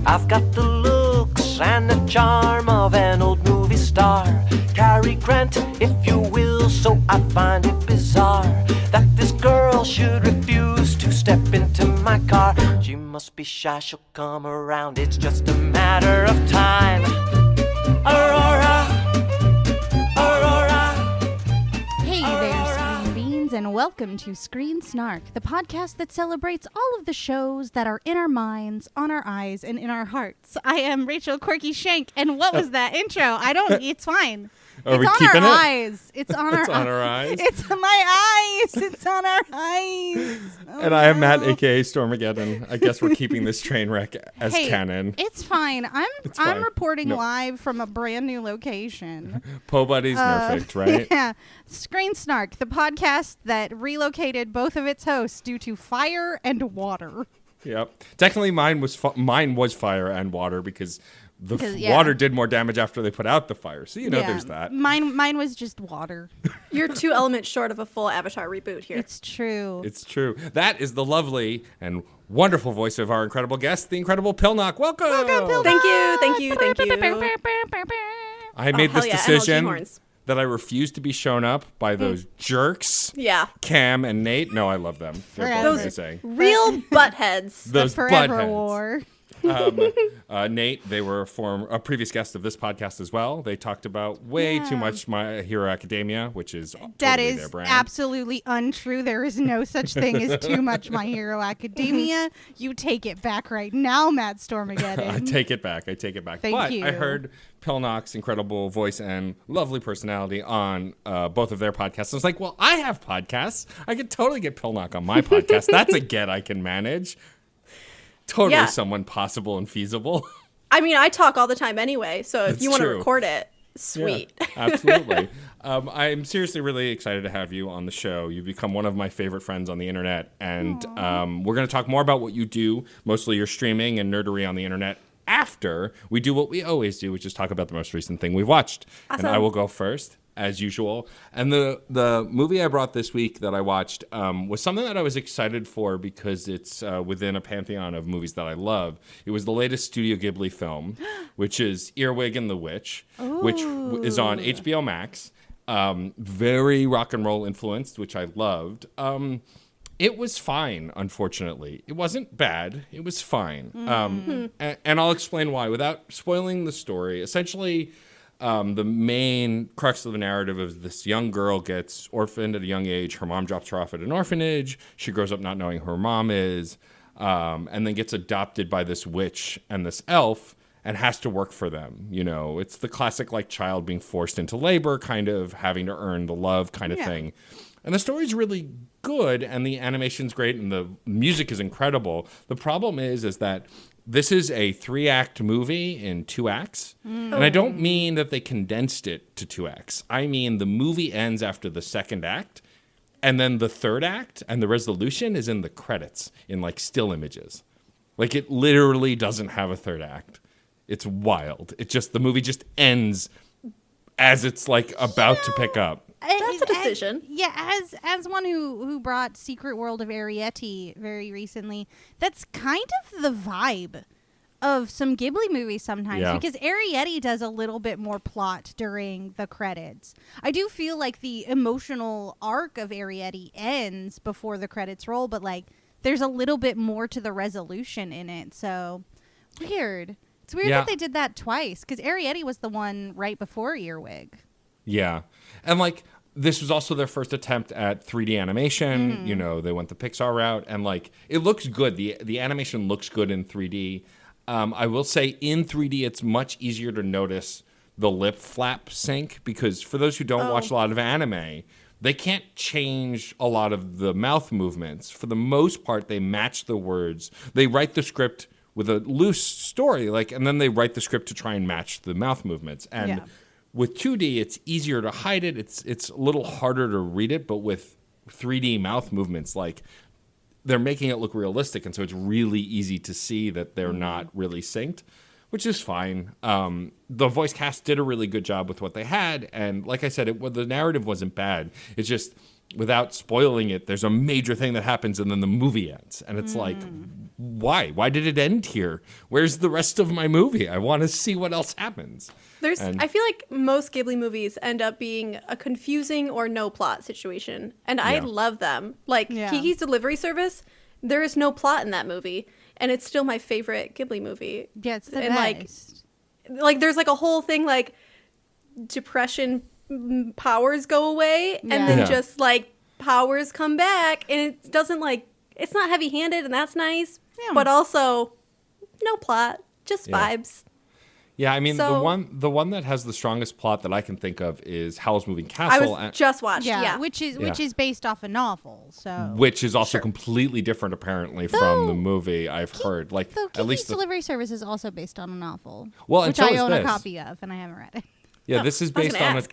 I've got the looks and the charm of an old movie star. Cary Grant, if you will, so I find it bizarre that this girl should refuse to step into my car. She must be shy, she'll come around, it's just a matter of time. Aurora, Aurora. Hey there, Screen Beans, and welcome to Screen Snark, the podcast that celebrates all of the shows that are in our minds, on our eyes, and in our hearts. I am Rachel Corky Shank, and what was that intro? It's fine. Are we it's on keeping our it? eyes. It's on It's on our eyes. It's on my eyes. It's on our eyes. Oh, And I am Matt, aka Stormageddon. I guess we're keeping this train wreck as canon. It's fine. I'm fine. reporting No. live from a brand new location. Po Buddies Nerfed, right? Yeah. Screen Snark, the podcast that relocated both of its hosts due to fire and water. Yep. Technically, mine was fire and water because yeah. water did more damage after they put out the fire. So there's that. Mine was just water. You're 2 elements short of a full Avatar reboot here. It's true. It's true. That is the lovely and wonderful voice of our incredible guest, the incredible Pilnok. Welcome. Pilnok. Thank you. I made this hell yeah, MLG decision horns. that I refuse to be shown up by those jerks. Yeah. Cam and Nate. No, I love them. They're Forever. both amazing. Real buttheads. Those the Forever buttheads. War. Nate, they were a previous guest of this podcast as well. They talked about way too much My Hero Academia, which is That totally is their brand. absolutely untrue. There is no such thing as too much My Hero Academia. You take it back right now, Matt Stormageddon. I take it back. Thank you. I heard Pilnok's incredible voice and lovely personality on both of their podcasts. I was like, well, I have podcasts. I could totally get Pilnok on my podcast. That's a get I can manage. Totally Yeah. someone possible and feasible. I mean, I talk all the time anyway, so if That's you want to true. record it, sweet. Yeah, absolutely. I'm seriously really excited to have you on the show. You've become one of my favorite friends on the internet, and we're going to talk more about what you do, mostly your streaming and nerdery on the internet, after we do what we always do, which is talk about the most recent thing we've watched. Awesome. And I will go first, as usual. And the movie I brought this week that I watched was something that I was excited for because it's within a pantheon of movies that I love. It was the latest Studio Ghibli film, which is Earwig and the Witch, which is on HBO Max. Very rock and roll influenced, which I loved. It was fine, unfortunately. It wasn't bad. It was fine. And I'll explain why without spoiling the story. Essentially, the main crux of the narrative is this young girl gets orphaned at a young age. Her mom drops her off at an orphanage. She grows up not knowing who her mom is, and then gets adopted by this witch and this elf and has to work for them. You know, it's the classic like child being forced into labor, kind of having to earn the love kind of thing. And the story's really good, and the animation's great, and the music is incredible. The problem is that this is a 3-act movie in 2 acts. And I don't mean that they condensed it to 2 acts. I mean the movie ends after the 2nd act, and then the 3rd act and the resolution is in the credits in like still images. Like it literally doesn't have a 3rd act. It's wild. The movie just ends as it's like about to pick up. That's a decision. As one who brought Secret World of Arrietty very recently, that's kind of the vibe of some Ghibli movies sometimes, because Arrietty does a little bit more plot during the credits. I do feel like the emotional arc of Arrietty ends before the credits roll, but like there's a little bit more to the resolution in it. So weird. It's weird that they did that twice, because Arrietty was the one right before Earwig. Yeah. And like this was also their first attempt at 3D animation. You know, they went the Pixar route, and like it looks good. The animation looks good in 3D. I will say in 3D it's much easier to notice the lip flap sync, because for those who don't watch a lot of anime, they can't change a lot of the mouth movements. For the most part, they match the words. They write the script with a loose story, and then they write the script to try and match the mouth movements. And with 2D, it's easier to hide it. It's a little harder to read it, but with 3D mouth movements, like they're making it look realistic, and so it's really easy to see that they're not really synced, which is fine. The voice cast did a really good job with what they had, and like I said, the narrative wasn't bad. It's just without spoiling it, there's a major thing that happens and then the movie ends. And it's like, why? Why did it end here? Where's the rest of my movie? I want to see what else happens. I feel like most Ghibli movies end up being a confusing or no plot situation. And I love them. Like Kiki's Delivery Service, there is no plot in that movie. And it's still my favorite Ghibli movie. Yeah, it's the and best. Like there's like a whole thing like depression powers go away and then just like powers come back, and it doesn't like, it's not heavy handed, and that's nice, but also no plot, just vibes. Yeah, I mean, So- the one that has the strongest plot that I can think of is Howl's Moving Castle. I was just watched, which is based off a novel, so which is also completely different, apparently, from the movie. I've heard, like Though at least Delivery Service is also based on a novel, Well, and which so I is own a this. copy of, and I haven't read it. Yeah, this is based on ask.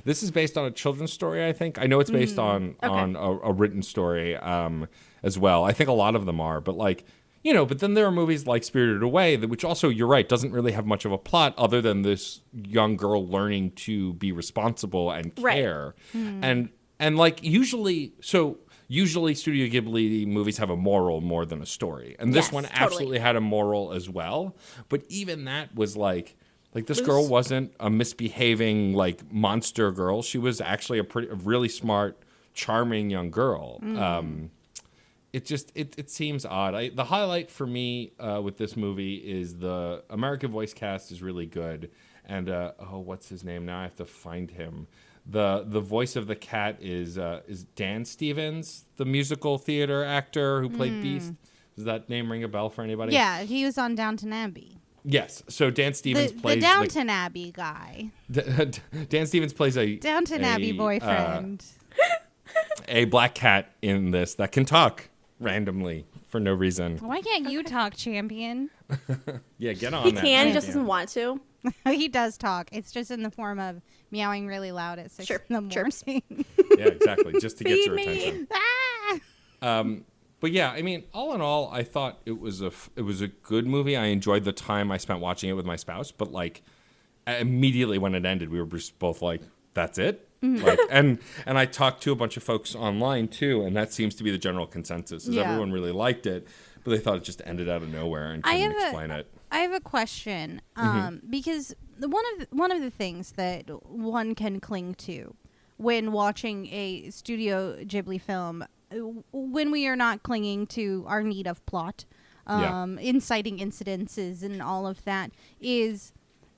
this is based on a children's story. I think I know it's based on a written story as well. I think a lot of them are, but like. But then there are movies like Spirited Away, which also, you're right, doesn't really have much of a plot other than this young girl learning to be responsible and care. And like usually Studio Ghibli movies have a moral more than a story. And this one absolutely had a moral as well. But even that was like this girl wasn't a misbehaving like monster girl. She was actually a really smart, charming young girl. It seems odd. The highlight for me with this movie is the American voice cast is really good, and what's his name now? I have to find him. The voice of the cat is Dan Stevens, the musical theater actor who played Beast. Does that name ring a bell for anybody? Yeah, he was on Downton Abbey. Yes. So Dan Stevens plays the Downton Abbey guy. Dan Stevens plays a Downton Abbey boyfriend. A black cat in this that can talk randomly for no reason. Why can't you talk, champion? Yeah, get on He that. can, he just doesn't want to. He does talk. It's just in the form of meowing really loud at 6 in the morning. Yeah, exactly. Just to get Feed your me. attention. Ah! But yeah, I mean, all in all, I thought it was a good movie. I enjoyed the time I spent watching it with my spouse. But like, immediately when it ended, we were just both like, "That's it." Like, and I talked to a bunch of folks online too, and that seems to be the general consensus. Is everyone really liked it, but they thought it just ended out of nowhere and couldn't explain it. I have a question, because one of the things that one can cling to when watching a Studio Ghibli film, when we are not clinging to our need of plot, inciting incidences and all of that, is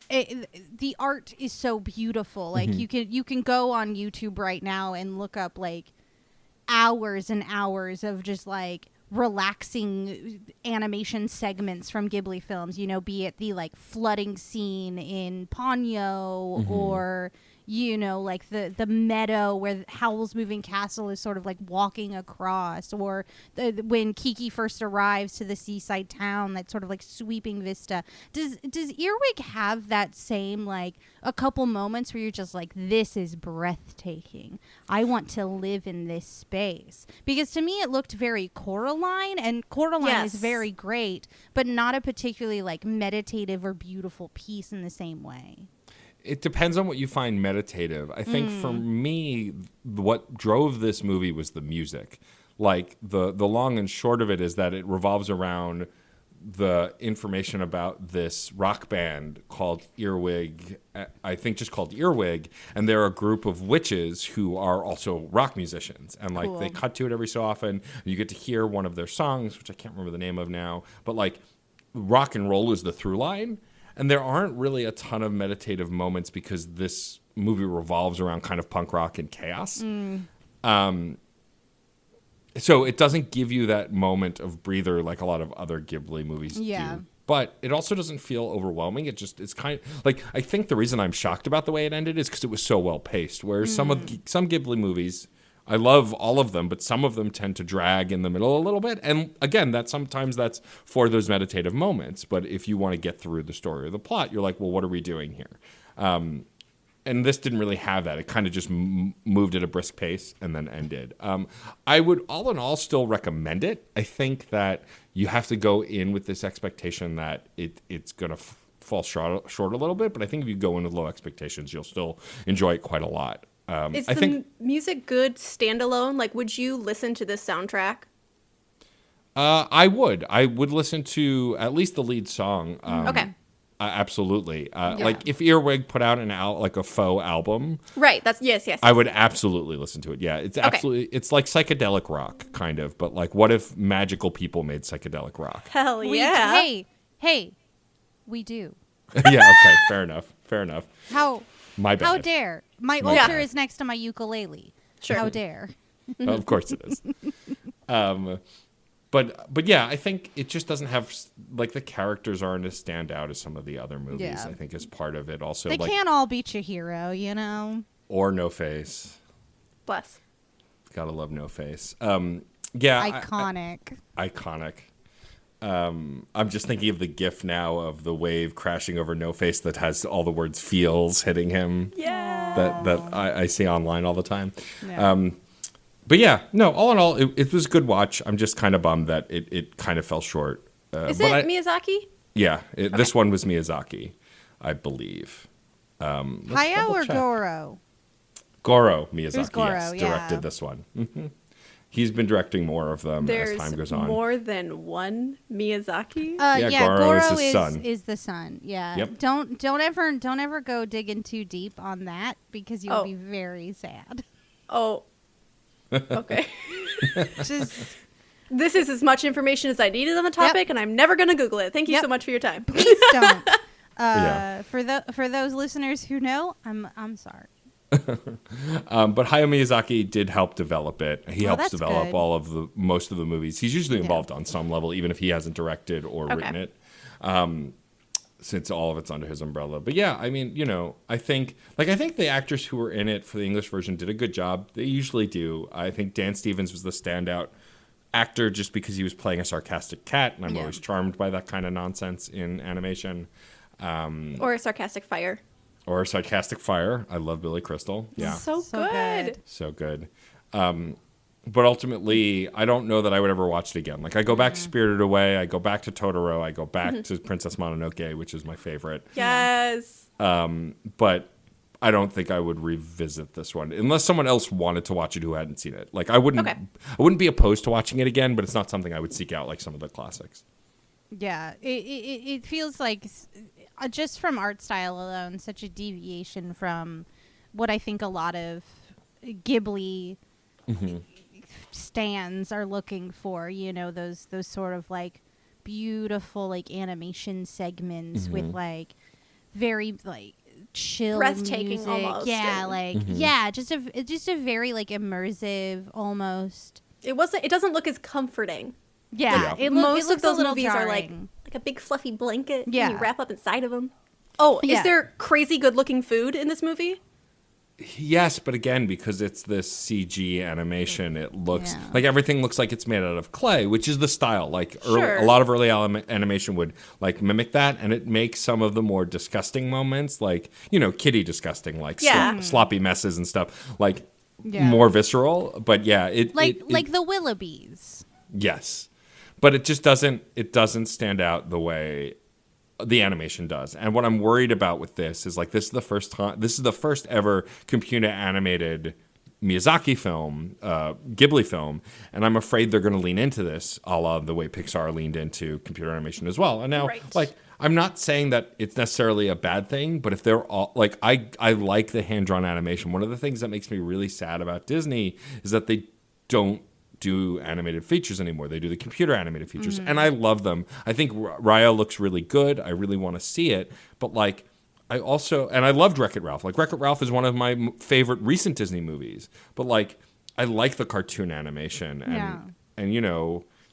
the art is so beautiful. Like you can go on YouTube right now and look up like hours and hours of just like relaxing animation segments from Ghibli films, be it the like flooding scene in Ponyo or like the meadow where Howl's Moving Castle is sort of like walking across, or when Kiki first arrives to the seaside town, that sort of like sweeping vista. Does Earwig have that same like a couple moments where you're just like, this is breathtaking, I want to live in this space? Because to me it looked very Coraline, and Coraline is very great, but not a particularly like meditative or beautiful piece in the same way. It depends on what you find meditative. I think for me, what drove this movie was the music. Like the long and short of it is that it revolves around the information about this rock band called Earwig, I think just called Earwig, and they're a group of witches who are also rock musicians. And like they cut to it every so often, and you get to hear one of their songs, which I can't remember the name of now, but like rock and roll is the through line. And there aren't really a ton of meditative moments because this movie revolves around kind of punk rock and chaos. So it doesn't give you that moment of breather like a lot of other Ghibli movies do. But it also doesn't feel overwhelming. It's kind of like, I think the reason I'm shocked about the way it ended is because it was so well paced. Whereas some Ghibli movies, I love all of them, but some of them tend to drag in the middle a little bit. And again, sometimes that's for those meditative moments. But if you want to get through the story or the plot, you're like, well, what are we doing here? And this didn't really have that. It kind of just moved at a brisk pace and then ended. I would, all in all, still recommend it. I think that you have to go in with this expectation that it's going to fall short a little bit. But I think if you go in with low expectations, you'll still enjoy it quite a lot. Is I the think music good standalone? Like, would you listen to this soundtrack? I would listen to at least the lead song. Okay. Absolutely. Like if Earwig put out like a faux album, Right. That's yes. I would absolutely listen to it. Yeah, it's absolutely. It's like psychedelic rock, kind of. But like, what if magical people made psychedelic rock? Hell yeah. Hey, we do. Yeah. Okay. Fair enough. How? My bad. How dare? My My altar bad. is next to my ukulele. Sure. How dare? Of course it is. But yeah, I think it just doesn't have like the characters aren't as stand out as some of the other movies. Yeah. I think is part of it. Also, They like can't all beat your hero, you know. or No Face. Bless. Gotta love No Face. Yeah, Iconic. Iconic. I'm just thinking of the gif now of the wave crashing over No Face that has all the words "feels" hitting him. Yeah. That I see online all the time. Yeah. But yeah, no. All in all, it was a good watch. I'm just kind of bummed that it kind of fell short. Is it Miyazaki? Yeah, this one was Miyazaki, I believe. Hayao or Goro? Goro Miyazaki, Who's Goro? yes, Yeah. directed this one. He's been directing more of them There's as time goes on. more than one Miyazaki. Yeah, Goro is his son. Is the son. Yeah. Yep. Don't ever go digging too deep on that because you'll Oh. be very sad. Oh. Okay. Just This is as much information as I needed on the topic, and I'm never going to Google it. Thank you Yep. so much for your time. please don't. Yeah. For those listeners who know, I'm sorry. But Hayao Miyazaki did help develop it. He helps that's develop good. all of most of the movies. He's usually involved on some level, even if he hasn't directed or Okay. written it. Since all of it's under his umbrella. But yeah, I mean, I think the actors who were in it for the English version did a good job. They usually do. I think Dan Stevens was the standout actor just because he was playing a sarcastic cat, and I'm always charmed by that kind of nonsense in animation. Or a sarcastic fire. Or sarcastic fire. I love Billy Crystal. Yeah. So So good. good. So good. But ultimately, I don't know that I would ever watch it again. Like, I go back to Spirited Away, I go back to Totoro, I go back to Princess Mononoke, which is my favorite. Yes. But I don't think I would revisit this one unless someone else wanted to watch it who hadn't seen it. Like, I wouldn't be opposed to watching it again, but it's not something I would seek out like some of the classics. Yeah, it feels like just from art style alone, such a deviation from what I think a lot of Ghibli stands are looking for. Those sort of like beautiful like animation segments with like very like chill Breathtaking music. almost. Yeah, like just a very like immersive almost. It doesn't look as comforting. Yeah, Yeah. Most looks of those a little movies are like jarring. a big fluffy blanket Yeah. and you wrap up inside of them. Oh, Yeah. is there crazy good looking food in this movie? Yes, but again, because it's this CG animation, it looks Yeah. like everything looks like it's made out of clay, which is the style. Like Sure. a lot of early animation would like mimic that, and it makes some of the more disgusting moments, like kitty disgusting, like Yeah. sloppy messes and stuff, like Yeah. more visceral. But yeah, like the Willoughbys. yes, but it just doesn't stand out the way the animation does. And what I'm worried about with this is like this is the first ever computer animated Miyazaki film, Ghibli film, and I'm afraid they're going to lean into this a la the way Pixar leaned into computer animation as well. And now Right. like I'm not saying that it's necessarily a bad thing, but if they're all like I like the hand-drawn animation. One of the things that makes me really sad about Disney is that they don't do animated features anymore. They do the computer animated features, and I love them. I think Raya looks really good. I really want to see it, but like I loved Wreck-It Ralph. Like Wreck-It Ralph is one of my favorite recent Disney movies, but like I like the cartoon animation, and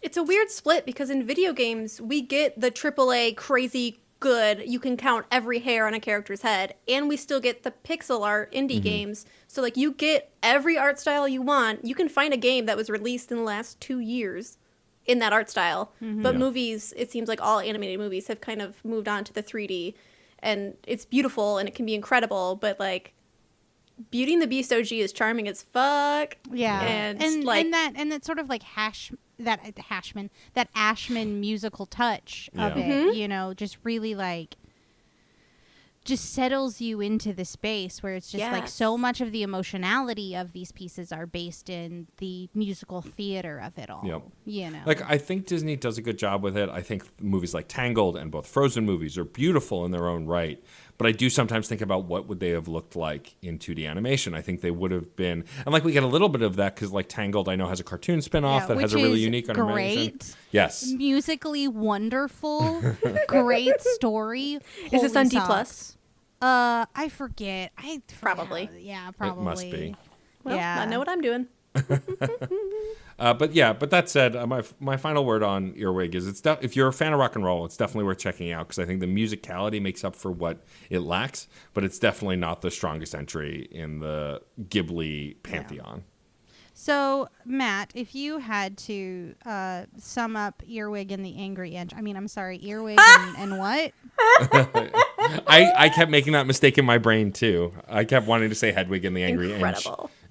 It's a weird split because in video games, we get the AAA crazy good, you can count every hair on a character's head, and we still get the pixel art indie games. So like you get every art style you want. You can find a game that was released in the last 2 years in that art style. But Yeah. movies, it seems like all animated movies have kind of moved on to the 3D, and it's beautiful and it can be incredible, but like Beauty and the Beast OG is charming as fuck. Yeah, And, like that sort of like that Ashman musical touch of Yeah. it, just really like just settles you into the space where it's just like so much of the emotionality of these pieces are based in the musical theater of it all. Yep. You know, like I think Disney does a good job with it. I think movies like Tangled and both Frozen movies are beautiful in their own right. But I do sometimes think about what would they have looked like in 2D animation. I think they would have been, and like we get a little bit of that because like Tangled, I know has a cartoon spinoff that has a really unique animation. Yes, musically wonderful, great story. Is this on D+? I forget. Probably. Yeah, probably. It must be. Well, yeah. I know what I'm doing. But that said, my final word on Earwig is if you're a fan of rock and roll, it's definitely worth checking out because I think the musicality makes up for what it lacks, but it's definitely not the strongest entry in the Ghibli pantheon. So, Matt, if you had to sum up Earwig and the Angry Inch, Earwig and what? I kept making that mistake in my brain too. I kept wanting to say Hedwig and the Angry Inch,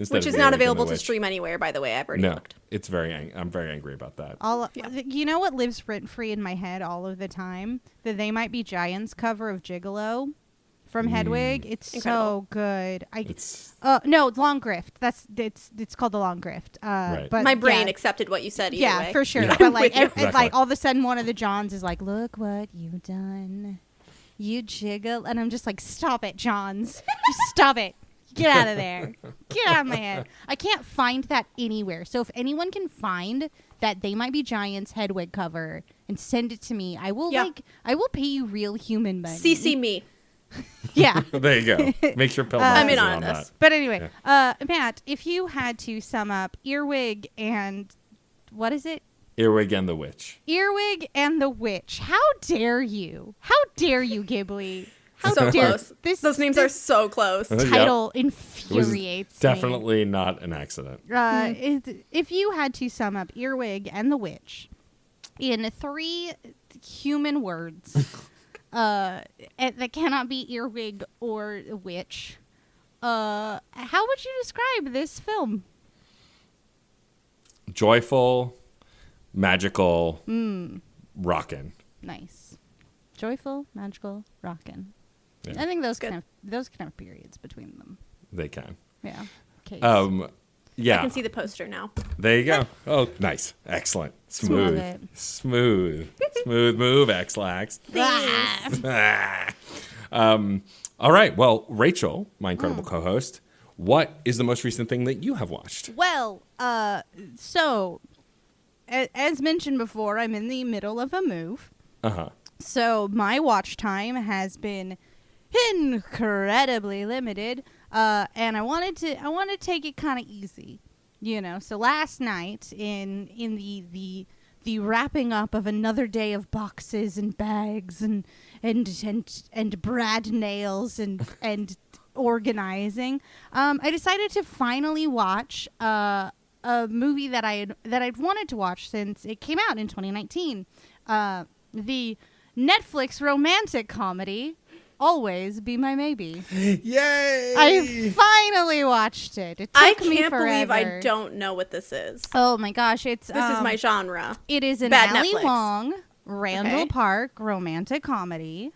which is not available to stream anywhere, by the way. I've already looked. It's I'm very angry about that. You know what lives rent free in my head all of the time? The They Might Be Giants cover of Gigolo from Hedwig. It's incredible. So good. No, Long Grift. It's called the Long Grift. Right. But my brain accepted what you said. Either way. For sure. Yeah. But like all of a sudden, one of the Johns is like, "Look what you've done, you jiggle," and I'm just like, "Stop it, Johns! Just stop it! Get out of there! Get out of my head! I can't find that anywhere. So if anyone can find that They Might Be Giants Hedwig cover and send it to me, I will I will pay you real human money. CC me." Yeah. There you go. Make sure Pilnok I'm is in on that. this. But anyway, Matt, if you had to sum up Earwig and what is it? Earwig and the Witch. Earwig and the Witch. How dare you? How dare you, Ghibli? How so dare close. Those names are so close. Title infuriates me. Definitely not an accident. If you had to sum up Earwig and the Witch in 3 human words, that cannot be Earwig or Witch, how would you describe this film? Joyful, magical, rockin'. Nice. Joyful, magical, rockin'. Yeah. I think those can have periods between them. They can. Yeah. Case. Yeah. I can see the poster now. There you go. Oh, nice. Excellent. Smooth move, X-Lax. All right. Well, Rachel, my incredible co-host, what is the most recent thing that you have watched? Well, so as mentioned before, I'm in the middle of a move. Uh-huh. So my watch time has been incredibly limited, and I wanted to take it kind of easy, you know. So last night, in the wrapping up of another day of boxes and bags and brad nails and organizing, I decided to finally watch a movie that I'd wanted to watch since it came out in 2019. The Netflix romantic comedy, Always Be My Maybe. Yay! I finally watched it. It took me can't forever. believe I don't know what this is. Oh my gosh, This is my genre. It is an Bad Ali Netflix. Wong, Randall Park romantic comedy.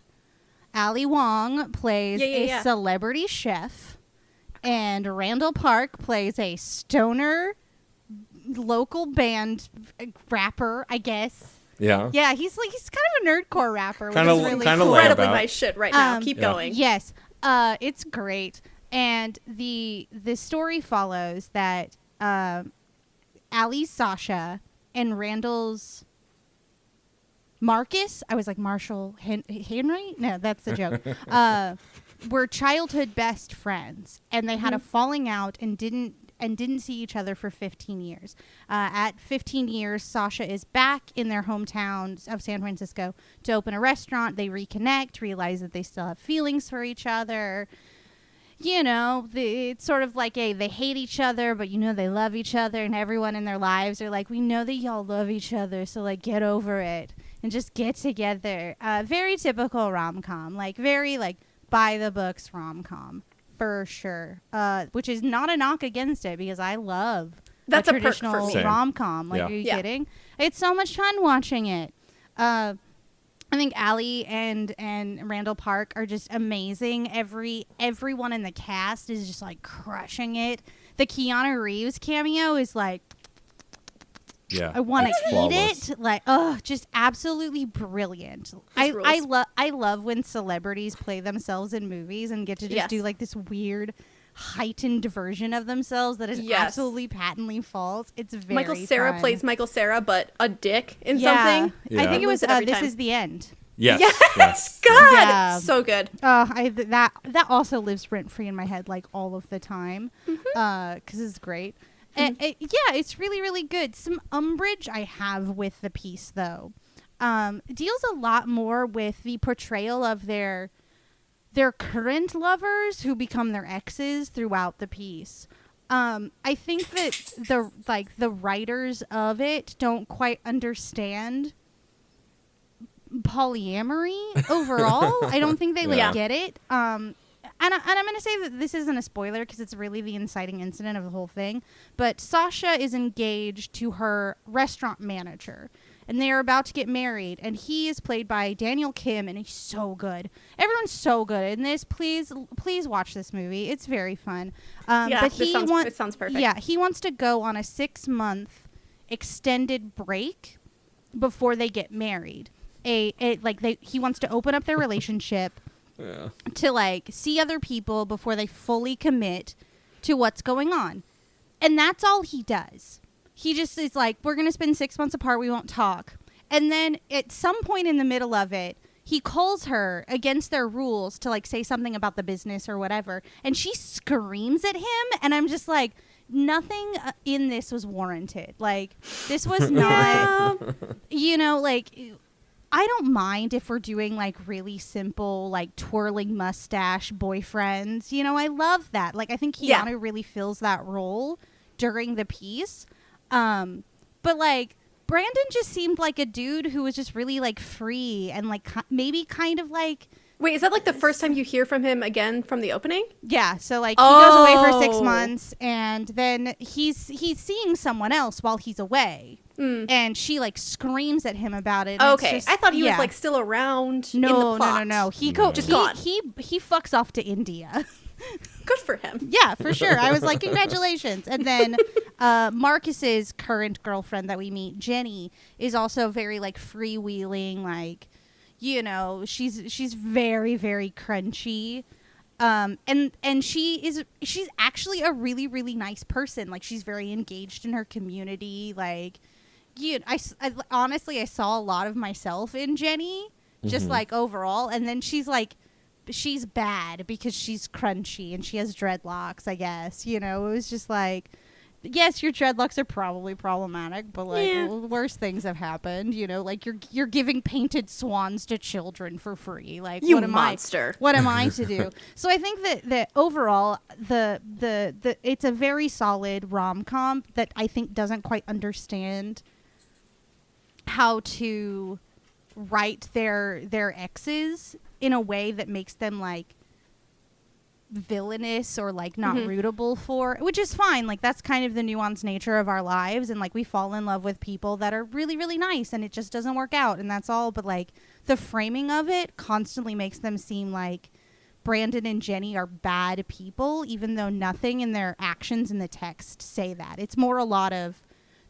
Ali Wong plays a celebrity chef, and Randall Park plays a stoner local band rapper, I guess. Yeah. Yeah, he's kind of a nerdcore rapper. Kind of really cool. Incredibly my shit right now. Keep going. Yes, it's great, and the story follows that Allie's Sasha and Randall's Marcus. I was like Marshall Henry. No, that's the joke. Were childhood best friends, and they had a falling out and didn't see each other for 15 years. At 15 years, Sasha is back in their hometown of San Francisco to open a restaurant. They reconnect, realize that they still have feelings for each other. You know, it's sort of like they hate each other, but you know they love each other, and everyone in their lives are like, we know that y'all love each other, so like get over it and just get together. Very typical rom-com, like very like by the books rom-com. For sure, which is not a knock against it because I love That's a a perk for traditional me. rom-com. Like, are you kidding? It's so much fun watching it. I think Allie and Randall Park are just amazing. Everyone in the cast is just like crushing it. The Keanu Reeves cameo is like, I want to eat it. Like, just absolutely brilliant. I love when celebrities play themselves in movies and get to just do like this weird heightened version of themselves that is absolutely patently false. It's very Michael Cera fun. plays Michael Cera, but a dick in something. I think it was This This Is the End. Yes. God, so good. That also lives rent free in my head like all of the time, because it's great. It's really, really good. Some umbrage I have with the piece though, deals a lot more with the portrayal of their current lovers who become their exes throughout the piece. I think that the writers of it don't quite understand polyamory overall. I don't think they get it. And I'm going to say that this isn't a spoiler because it's really the inciting incident of the whole thing. But Sasha is engaged to her restaurant manager. And they are about to get married. And he is played by Daniel Kim. And he's so good. Everyone's so good in this. Please watch this movie. It's very fun. But it sounds perfect. Yeah, he wants to go on a 6-month extended break before they get married. He wants to open up their relationship to like see other people before they fully commit to what's going on. And that's all he does. He just is like, we're going to spend 6 months apart. We won't talk. And then at some point in the middle of it, he calls her against their rules to like say something about the business or whatever. And she screams at him. And I'm just like, nothing in this was warranted. Like, this was not, like, I don't mind if we're doing like really simple, like twirling mustache boyfriends. I love that. Like, I think Keanu really fills that role during the piece. But like Brandon just seemed like a dude who was just really like free and like maybe kind of like. Wait, is that like the first time you hear from him again from the opening? Yeah. So like he goes away for 6 months and then he's seeing someone else while he's away. And she like screams at him about it. Okay, I thought he was like still around. No, in the plot. no. He fucks off to India. Good for him. Yeah, for sure. I was like, congratulations. And then Marcus's current girlfriend that we meet, Jenny, is also very like freewheeling, like, she's very, very crunchy. And she's actually a really, really nice person. Like, she's very engaged in her community. Like, I honestly, I saw a lot of myself in Jenny, just like overall. And then she's bad because she's crunchy and she has dreadlocks, I guess. It was just like, yes, your dreadlocks are probably problematic, but like worse things have happened. Like you're giving painted swans to children for free. Like, you monster. What am I to do? So I think that overall the it's a very solid rom-com that I think doesn't quite understand how to write their exes in a way that makes them like villainous or like not rootable for, which is fine. Like, that's kind of the nuanced nature of our lives, and like we fall in love with people that are really, really nice and it just doesn't work out, and that's all. But like the framing of it constantly makes them seem like Brandon and Jenny are bad people, even though nothing in their actions in the text say that. It's more a lot of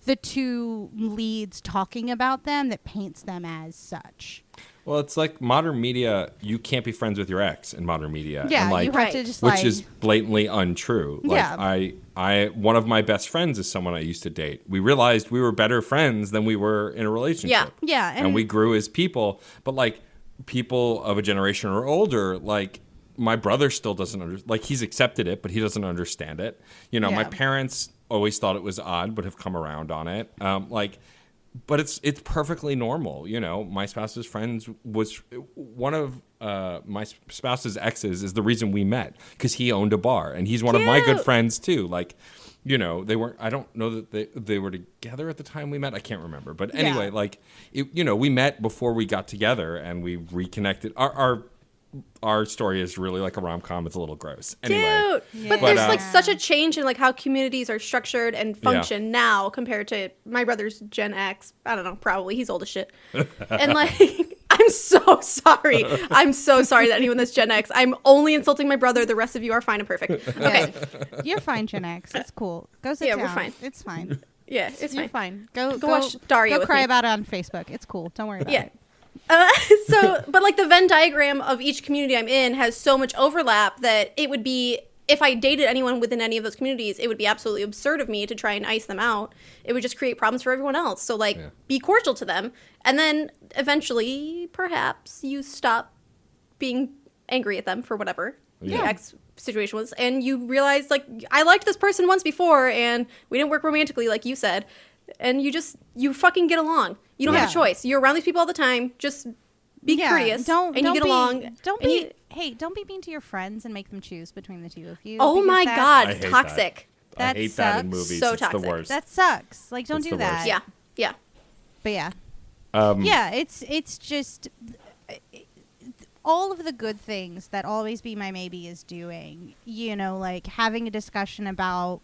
the two leads talking about them that paints them as such. Well, it's like modern media. You can't be friends with your ex in modern media. Yeah, and like, you have to just which is blatantly untrue. Like, yeah. I one of my best friends is someone I used to date. We realized we were better friends than we were in a relationship. Yeah, and we grew as people. But like people of a generation or older, like my brother still doesn't like, he's accepted it, but he doesn't understand it. My parents always thought it was odd, but have come around on it. But it's perfectly normal. My spouse's friends was one of my spouse's exes is the reason we met, because he owned a bar, and he's one of my good friends too. Like, they weren't, I don't know that they were together at the time we met. I can't remember. But anyway, we met before we got together and we reconnected. Our story is really like a rom-com. It's a little gross. Anyway, cute. But there's like such a change in like how communities are structured and function now compared to my brother's Gen X. I don't know, probably he's old as shit. And like I I'm so sorry. I'm so sorry that anyone that's Gen X. I'm only insulting my brother. The rest of you are fine and perfect. Okay. You're fine, Gen X. It's cool. Go sit down. We're fine. It's fine. Yeah, it's You're fine. fine. Go watch Daria Go with cry me. about it on Facebook. It's cool. Don't worry about Yeah. it. But like the Venn diagram of each community I'm in has so much overlap that it would be, if I dated anyone within any of those communities, it would be absolutely absurd of me to try and ice them out. It would just create problems for everyone else. So like, be cordial to them. And then eventually, perhaps you stop being angry at them for whatever the X situation was. And you realize like, I liked this person once before and we didn't work romantically like you said. And you fucking get along. You don't have a choice. You're around these people all the time. Just be courteous. Don't you get along. Hey, don't be mean to your friends and make them choose between the two of you. Oh my God, I hate toxic. I hate that in sucks. movies. So it's toxic. the worst. That sucks. Like, don't It's do the worst. that. Yeah. But yeah. Yeah, It's just all of the good things that Always Be My Maybe is doing. You know, like having a discussion about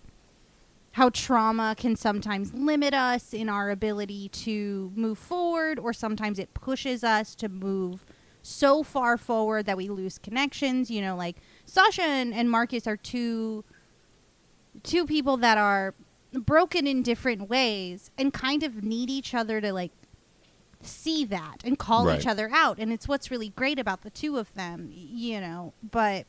how trauma can sometimes limit us in our ability to move forward, or sometimes it pushes us to move so far forward that we lose connections. You know, like Sasha and Marcus are two people that are broken in different ways and kind of need each other to like see that and call each other out. And it's what's really great about the two of them, you know. But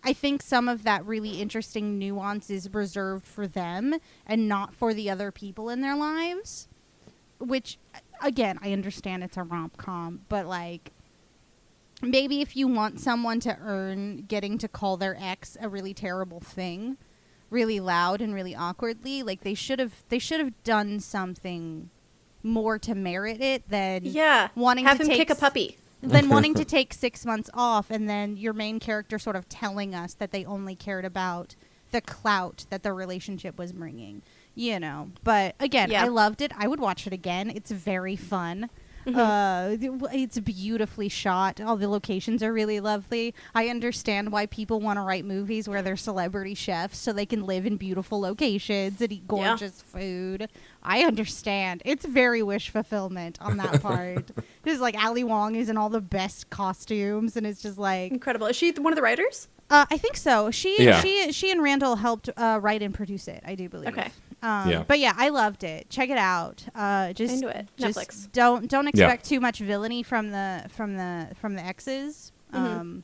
I think some of that really interesting nuance is reserved for them and not for the other people in their lives, which, again, I understand it's a rom-com, but like, maybe if you want someone to earn getting to call their ex a really terrible thing really loud and really awkwardly, like they should have done something more to merit it than wanting have to him take kick a puppy. than wanting to take 6 months off and then your main character sort of telling us that they only cared about the clout that the relationship was bringing, you know. But again, I loved it. I would watch it again. It's very fun. It's beautifully shot. All the locations are really lovely. I understand why people want to write movies where they're celebrity chefs so they can live in beautiful locations and eat gorgeous food. I understand. It's very wish fulfillment on that part. Just like Ali Wong is in all the best costumes, and it's just like Incredible. Is she one of the writers? I think so. She and Randall helped write and produce it, I do believe. Okay. But yeah, I loved it. Check it out. Just into it. Just Netflix. don't expect too much villainy from the exes. And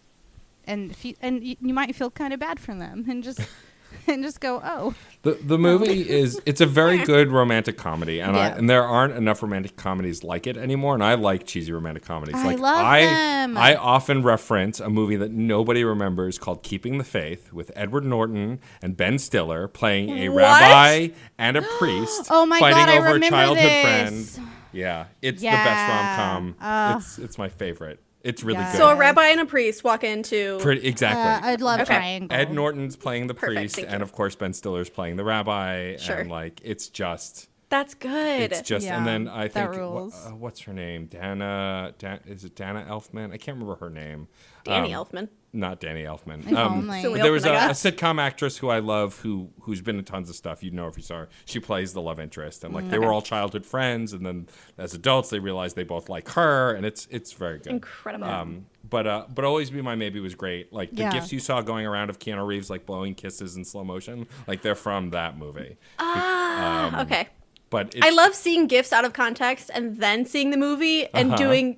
you might feel kind of bad for them, and just go, oh. The movie it's a very good romantic comedy, and there aren't enough romantic comedies like it anymore, and I like cheesy romantic comedies. I love them. I often reference a movie that nobody remembers called Keeping the Faith with Edward Norton and Ben Stiller playing a rabbi and a priest Oh my fighting God, I over a remember childhood this. friend. Yeah, it's the best rom-com. It's my favorite. It's really good. So a rabbi and a priest walk into... Exactly. I'd love Triangle. Ed Norton's playing the Perfect, priest, thank you. and of course Ben Stiller's playing the rabbi. Sure. And like, it's just... That's good. It's just, Yeah, and then I that think, rules. what's her name? Is it Dana Elfman? I can't remember her name. Danny Elfman. Not Danny Elfman. If only. Silly There was Elfman, I a guess. sitcom actress who I love who's been in tons of stuff. You'd know if you saw her. She plays the love interest, and like they were all childhood friends, and then as adults they realized they both like her, and it's very good. Incredible. But Always Be My Maybe was great. Like the Yeah. gifs you saw going around of Keanu Reeves like blowing kisses in slow motion, like they're from that movie. Okay. But I love seeing gifts out of context and then seeing the movie and Uh-huh. doing...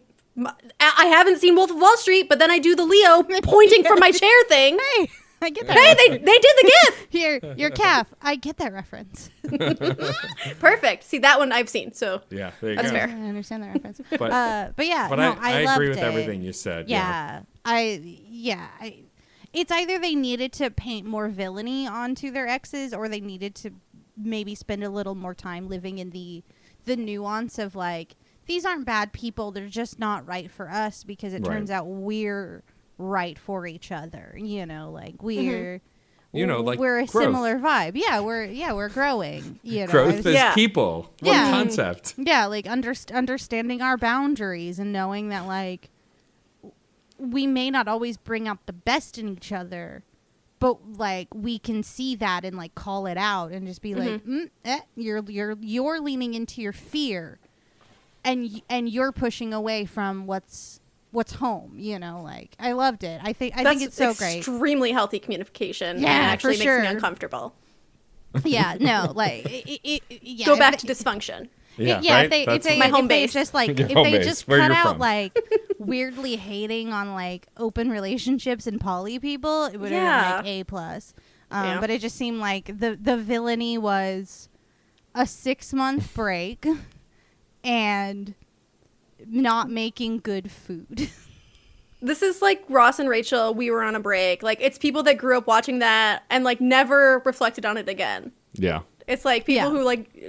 I haven't seen Wolf of Wall Street, but then I do the Leo pointing from my chair thing. Hey, I get that. Hey, they did the gif. Here, your calf. I get that reference. Perfect. See, that one I've seen, so yeah, there you that's go. fair. I understand that reference. But But yeah, but no, I loved agree with it. everything you said. It's either they needed to paint more villainy onto their exes, or they needed to maybe spend a little more time living in the nuance of like, these aren't bad people, they're just not right for us, because it turns out we're right for each other. You know, like we're like we're a growth. similar vibe. We're growing. You know, Growth as Yeah. people. What Yeah. a concept. yeah, like understanding our boundaries and knowing that like we may not always bring out the best in each other, but like we can see that and like call it out and just be like, you're leaning into your fear, and you're pushing away from what's what's home, you know, like I loved it. I think it's so great. Extremely healthy communication. Yeah, and actually for makes sure. me uncomfortable. Yeah, no, like Go back to dysfunction. Yeah, right? if they my home if they base. just like Your if home they base, just where cut you're out from. like weirdly hating on like open relationships and poly people, it would have Yeah. been like A plus. Yeah. But it just seemed like the villainy was a 6-month break and not making good food. This is like Ross and Rachel, We Were on a Break. Like, it's people that grew up watching that and like never reflected on it again. Yeah. It's like people Yeah. who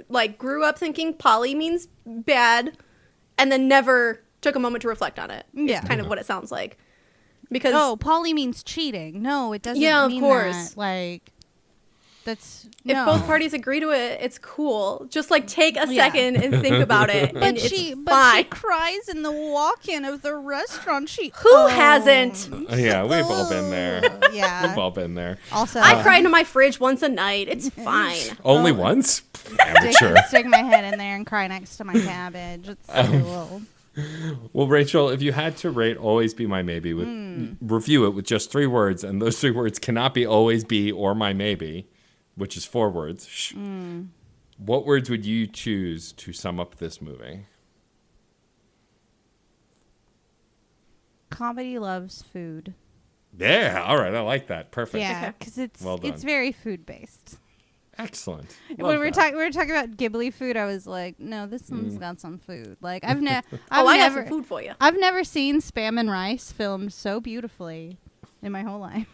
like grew up thinking poly means bad and then never took a moment to reflect on it. Yeah. It's kind of what it sounds like. Because Oh, poly means cheating. No, it doesn't Yeah, of mean course. that. Like, that's if no. both parties agree to it, it's cool. Just like take a Yeah. second and think about it. But and she it's but fine. she cries in the walk-in of the restaurant. Who hasn't? Yeah, we've all been there. Yeah. We've all been there. Also, I cry into my fridge once a night. It's fine. Only once? Amateur. stick my head in there and cry next to my cabbage. It's cool. Well, Rachel, if you had to rate Always Be My Maybe, review it with just 3 words, and those 3 words cannot be Always Be or My Maybe, which is 4 words. What words would you choose to sum up this movie? Comedy loves food. Yeah, all right, I like that. Perfect. Yeah, Okay. because it's Well done. it's very food based. Excellent. When we were talking about Ghibli food, I was like, no, this one's got some food. Like I've I never got some food for you. I've never seen Spam and Rice filmed so beautifully in my whole life.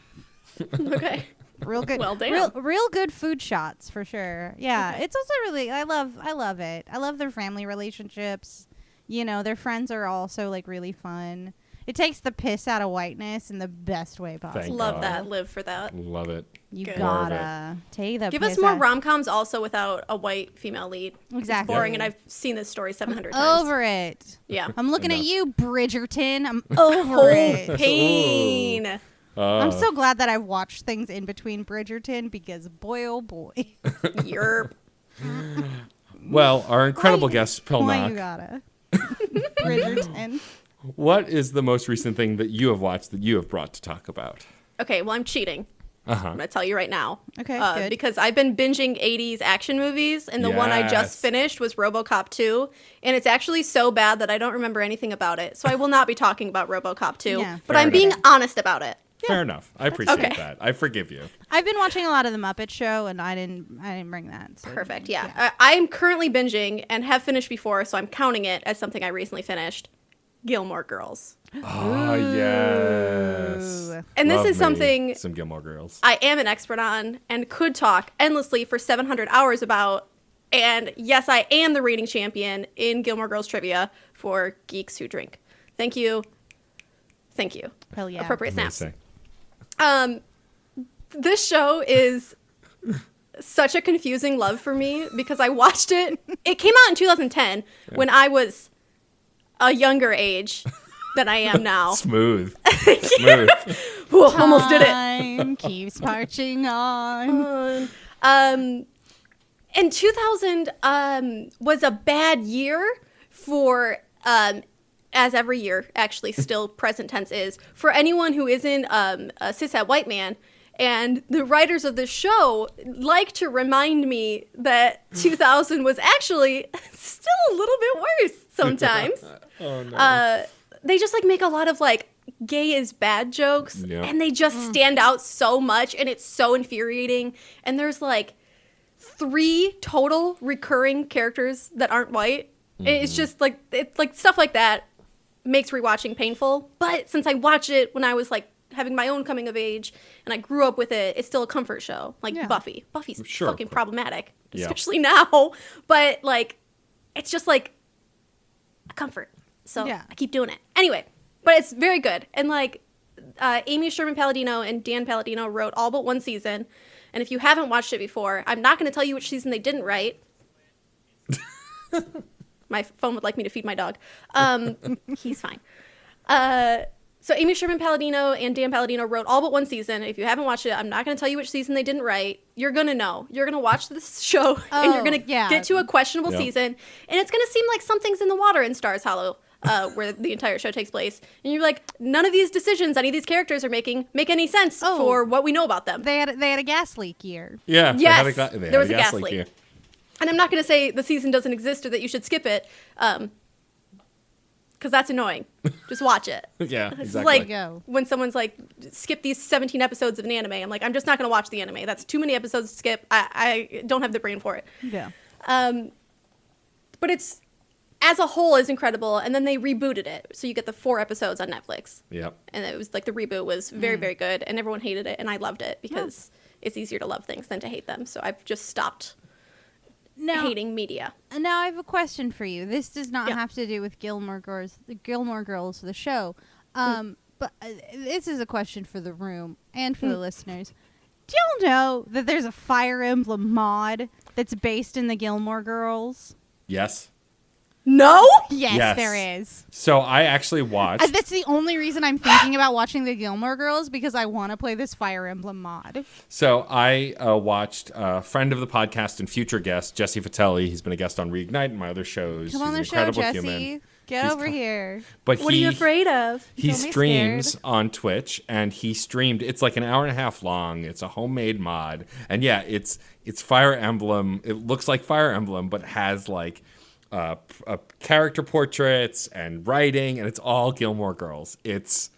Okay. Real good. Well, damn. Real good food shots for sure. Yeah, Okay. it's also really I love it. I love their family relationships. You know, their friends are also like really fun. It takes the piss out of whiteness in the best way possible. Thank Love God. that. Live for that. Love it. You Good. More of gotta take the Give piss us more out. rom-coms also without a white female lead. Exactly. It's boring, and I've seen this story 700 times. Over it. Yeah. I'm looking at Enough. you, Bridgerton. I'm over Oh, it. pain. I'm so glad that I've watched things in between Bridgerton because boy, oh boy. Yerp. Well, our incredible Why- guest, Why you Pilnok, gotta? Bridgerton. what is the most recent thing that you have watched that you have brought to talk about? Okay, well, I'm cheating. Uh-huh. I'm going to tell you right now. Okay, good. Because I've been binging 80s action movies, and the one I Yes. just finished was RoboCop 2, and it's actually so bad that I don't remember anything about it. So I will not be talking about RoboCop 2, Yeah, but fair I'm enough. being honest about it. Fair enough. I appreciate Okay. that. I forgive you. I've been watching a lot of the Muppet Show, and I didn't bring that. So Perfect, yeah. I am currently binging and have finished before, so I'm counting it as something I recently finished. Gilmore Girls. Oh, yes. Ooh. And this Love is me something some Gilmore Girls. I am an expert on and could talk endlessly for 700 hours about. And yes, I am the reigning champion in Gilmore Girls trivia for Geeks Who Drink. Thank you. Thank you. Hell yeah. Appropriate snaps. Amazing. This show is such a confusing love for me because I watched it. It came out in 2010 when I was a younger age than I am now. Smooth. Smooth. Ooh, almost did it. Time keeps marching on. And 2000 was a bad year for, as every year actually still present tense is, for anyone who isn't a cishet white man. And the writers of the show like to remind me that 2000 was actually still a little bit worse sometimes. Oh, no. They just like make a lot of like gay is bad jokes, Yeah. and they just stand out so much, and it's so infuriating. And there's like 3 total recurring characters that aren't white. And it's just like stuff like that makes rewatching painful. But since I watched it when I was like having my own coming of age and I grew up with it, it's still a comfort show. Like Yeah. Buffy. Buffy's Sure. fucking problematic, Yeah. especially now. But like, it's just like a comfort. So Yeah. I keep doing it. Anyway, but it's very good. And like Amy Sherman Palladino and Dan Palladino wrote all but one season. And if you haven't watched it before, I'm not going to tell you which season they didn't write. My phone would like me to feed my dog. He's fine. So Amy Sherman Palladino and Dan Palladino wrote all but one season. If you haven't watched it, I'm not going to tell you which season they didn't write. You're going to know. You're going to watch this show and you're going to yeah. get to a questionable Yeah. season. And it's going to seem like something's in the water in Stars Hollow. where the entire show takes place. And you're like, none of these decisions any of these characters are making make any sense for what we know about them. They had a gas leak year. Yeah. Yes, they had there was a gas leak leak. here. And I'm not going to say the season doesn't exist or that you should skip it, because that's annoying. Just watch it. Yeah, It's exactly. like Go. when someone's like, skip these 17 episodes of an anime. I'm like, I'm just not going to watch the anime. That's too many episodes to skip. I don't have the brain for it. Yeah. But it's, as a whole, is incredible. And then they rebooted it. So you get the 4 episodes on Netflix. Yep. And it was like the reboot was very, very good. And everyone hated it. And I loved it because it's easier to love things than to hate them. So I've just stopped hating media. Now I have a question for you. This does not Yeah. have to do with Gilmore Girls, the show. But this is a question for the room and for the listeners. Do y'all know that there's a Fire Emblem mod that's based in the Gilmore Girls? Yes. No? Yes, there is. So I actually watched. That's the only reason I'm thinking about watching the Gilmore Girls, because I want to play this Fire Emblem mod. So I watched a friend of the podcast and future guest, Jesse Fatelli. He's been a guest on Reignite and my other shows. Come on the He's an show, incredible Jesse. human. Get He's over here. But What are you afraid of? He Don't be streams scared. on Twitch, and he streamed. It's like an hour and a half long. It's a homemade mod, and yeah, it's Fire Emblem. It looks like Fire Emblem, but has like character portraits and writing, and it's all Gilmore Girls. It's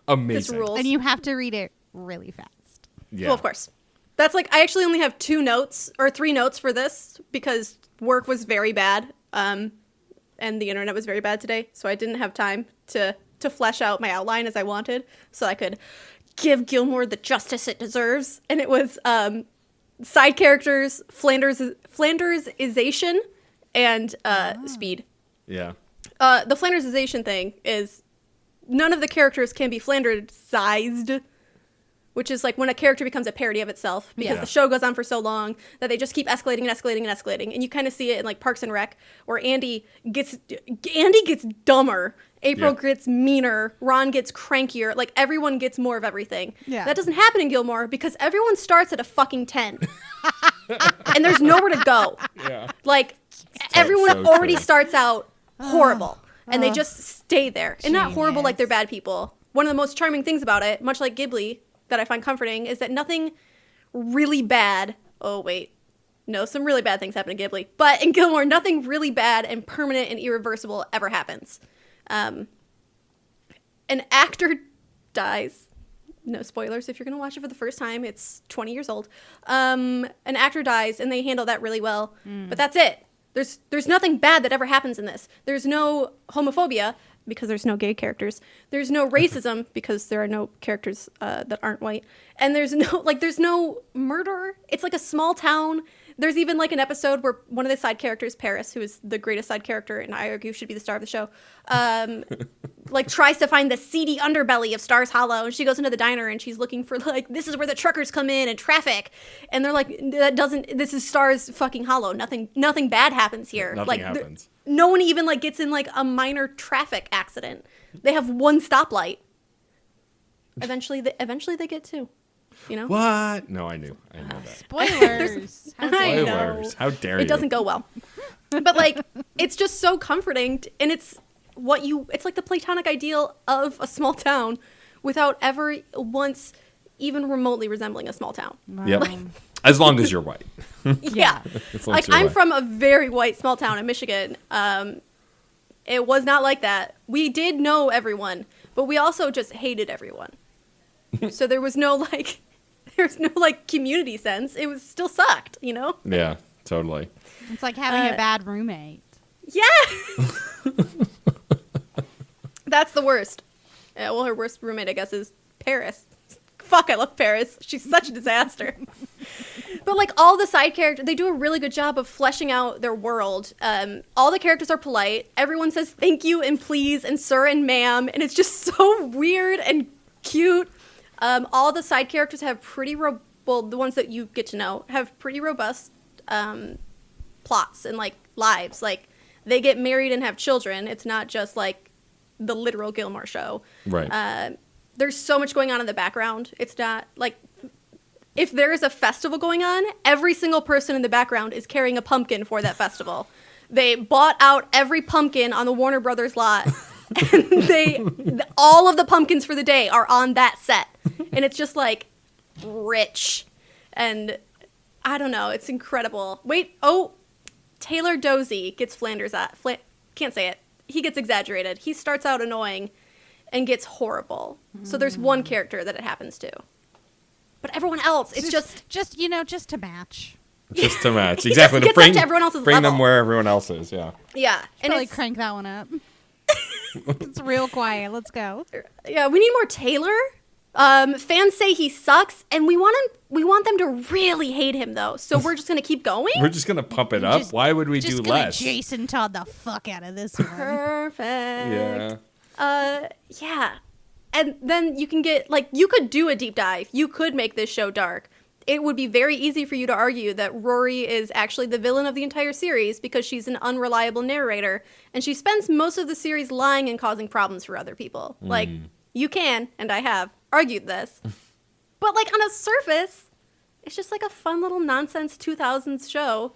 amazing. This rules. And you have to read it really fast. Yeah. Well, of course. That's like, I actually only have 2 notes or 3 notes for this because work was very bad. And the internet was very bad today. So I didn't have time to flesh out my outline as I wanted. So I could give Gilmore the justice it deserves. And it was side characters, Flandersization, and speed. Yeah. The Flandersization thing is none of the characters can be Flandersized, which is like when a character becomes a parody of itself because the show goes on for so long that they just keep escalating and escalating and escalating. And you kind of see it in like Parks and Rec, where Andy gets dumber, April gets meaner, Ron gets crankier, like everyone gets more of everything. Yeah. That doesn't happen in Gilmore because everyone starts at a fucking 10. And there's nowhere to go. Yeah. Like everyone so already true. starts out horrible, and they just stay there. And not horrible Genius. like they're bad people. One of the most charming things about it, much like Ghibli, that I find comforting, is that nothing really bad. Oh wait, no, some really bad things happen in Ghibli, but in Gilmore, nothing really bad and permanent and irreversible ever happens. An actor dies. No spoilers if you're going to watch it for the first time. It's 20 years old. An actor dies, and they handle that really well. But that's it. There's nothing bad that ever happens in this. There's no homophobia, because there's no gay characters. There's no racism, because there are no characters that aren't white. And there's no murder. It's like a small town. There's even like an episode where one of the side characters, Paris, who is the greatest side character, and I argue should be the star of the show, like tries to find the seedy underbelly of Stars Hollow, and she goes into the diner and she's looking for like, this is where the truckers come in and traffic, and they're like, this is Stars fucking Hollow. Nothing bad happens here. Nothing like happens. no one even like gets in like a minor traffic accident. They have one stoplight. Eventually they get 2. You know? What? No, I knew that. Spoilers. I know. Spoilers. How dare you? It doesn't go well. But like, it's just so comforting, and it's like the platonic ideal of a small town without ever once even remotely resembling a small town. Yep. As long as you're white. Yeah. As long Like, as you're I'm white. from a very white small town in Michigan. It was not like that. We did know everyone, but we also just hated everyone. So there was no community sense. It was still sucked, you know? Yeah, totally. It's like having a bad roommate. Yeah. That's the worst. Well, her worst roommate, I guess, is Paris. Fuck, I love Paris. She's such a disaster. But like all the side characters, they do a really good job of fleshing out their world. All the characters are polite. Everyone says thank you and please and sir and ma'am, and it's just so weird and cute. All the side characters have the ones that you get to know have pretty robust plots and like lives. Like they get married and have children. It's not just like the literal Gilmore show. Right. There's so much going on in the background. It's not like if there is a festival going on, every single person in the background is carrying a pumpkin for that festival. They bought out every pumpkin on the Warner Brothers lot. And all of the pumpkins for the day are on that set. And it's just like rich. And I don't know. It's incredible. Wait. Oh, Taylor Dozy gets Flanders at. Can't say it. He gets exaggerated. He starts out annoying and gets horrible. So there's one character that it happens to. But everyone else, it's just to match. Just to match. Exactly. Gets up to everyone else's bring level. them where everyone else is, yeah. Yeah. And really crank that one up. It's real quiet. Let's go. Yeah, we need more Taylor. Fans say he sucks, and we want them to really hate him, though. So we're just going to keep going? We're just going to pump it up. Why would we do less? Just Jason Todd the fuck out of this one. Perfect. Yeah. And then you can get, you could do a deep dive. You could make this show dark. It would be very easy for you to argue that Rory is actually the villain of the entire series because she's an unreliable narrator, and she spends most of the series lying and causing problems for other people. You can, and I have, argued this. But, on a surface, it's just a fun little nonsense 2000s show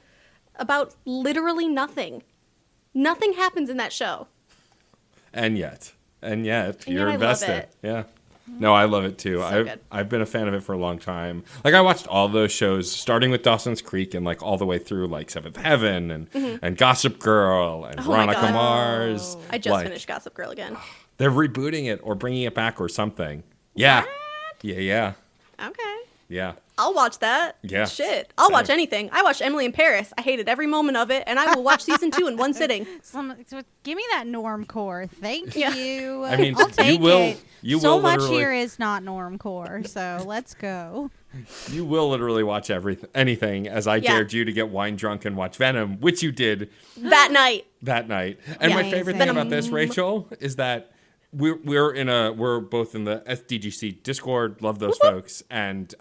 about literally nothing. Nothing happens in that show. And yet you're I invested. love it. Yeah. No, I love it too. So I've been a fan of it for a long time. I watched all those shows, starting with Dawson's Creek and all the way through Seventh Heaven and Gossip Girl and Veronica Mars. I just finished Gossip Girl again. They're rebooting it or bringing it back or something. Yeah. What? Yeah. Okay. Yeah. I'll watch that. Yeah. Shit. I'll watch anything. I watched Emily in Paris. I hated every moment of it, and I will watch season 2 in one sitting. So give me that normcore. Thank you. I mean, I'll take it. You so will much literally, here is not normcore, so let's go. You will literally watch anything, as I dared you to get wine drunk and watch Venom, which you did that night. And my favorite thing about this, Rachel, is that we're both in the SDGC Discord. Love those folks, and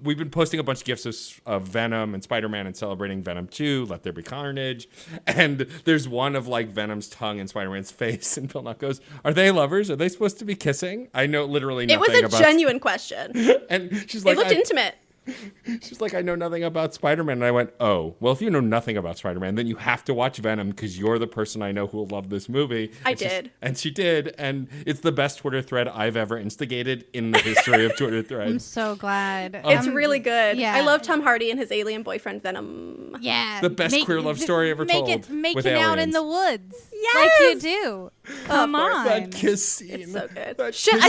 we've been posting a bunch of gifs of Venom and Spider-Man and celebrating Venom 2, Let There Be Carnage. And there's one of Venom's tongue in Spider-Man's face, and Pilnok goes, "Are they lovers? Are they supposed to be kissing?" I know literally nothing about It was a genuine question. And she's like, it looked intimate. She's like, "I know nothing about Spider-Man." And I went, "Oh, well, if you know nothing about Spider-Man, then you have to watch Venom because you're the person I know who will love this movie." I did. And she did. And it's the best Twitter thread I've ever instigated in the history of Twitter threads. I'm so glad. It's really good. Yeah. I love Tom Hardy and his alien boyfriend, Venom. Yeah. The best queer love story ever told. Making out in the woods. Yes! Like you do. Come on. That kiss scene. It's so good. That Shit, kiss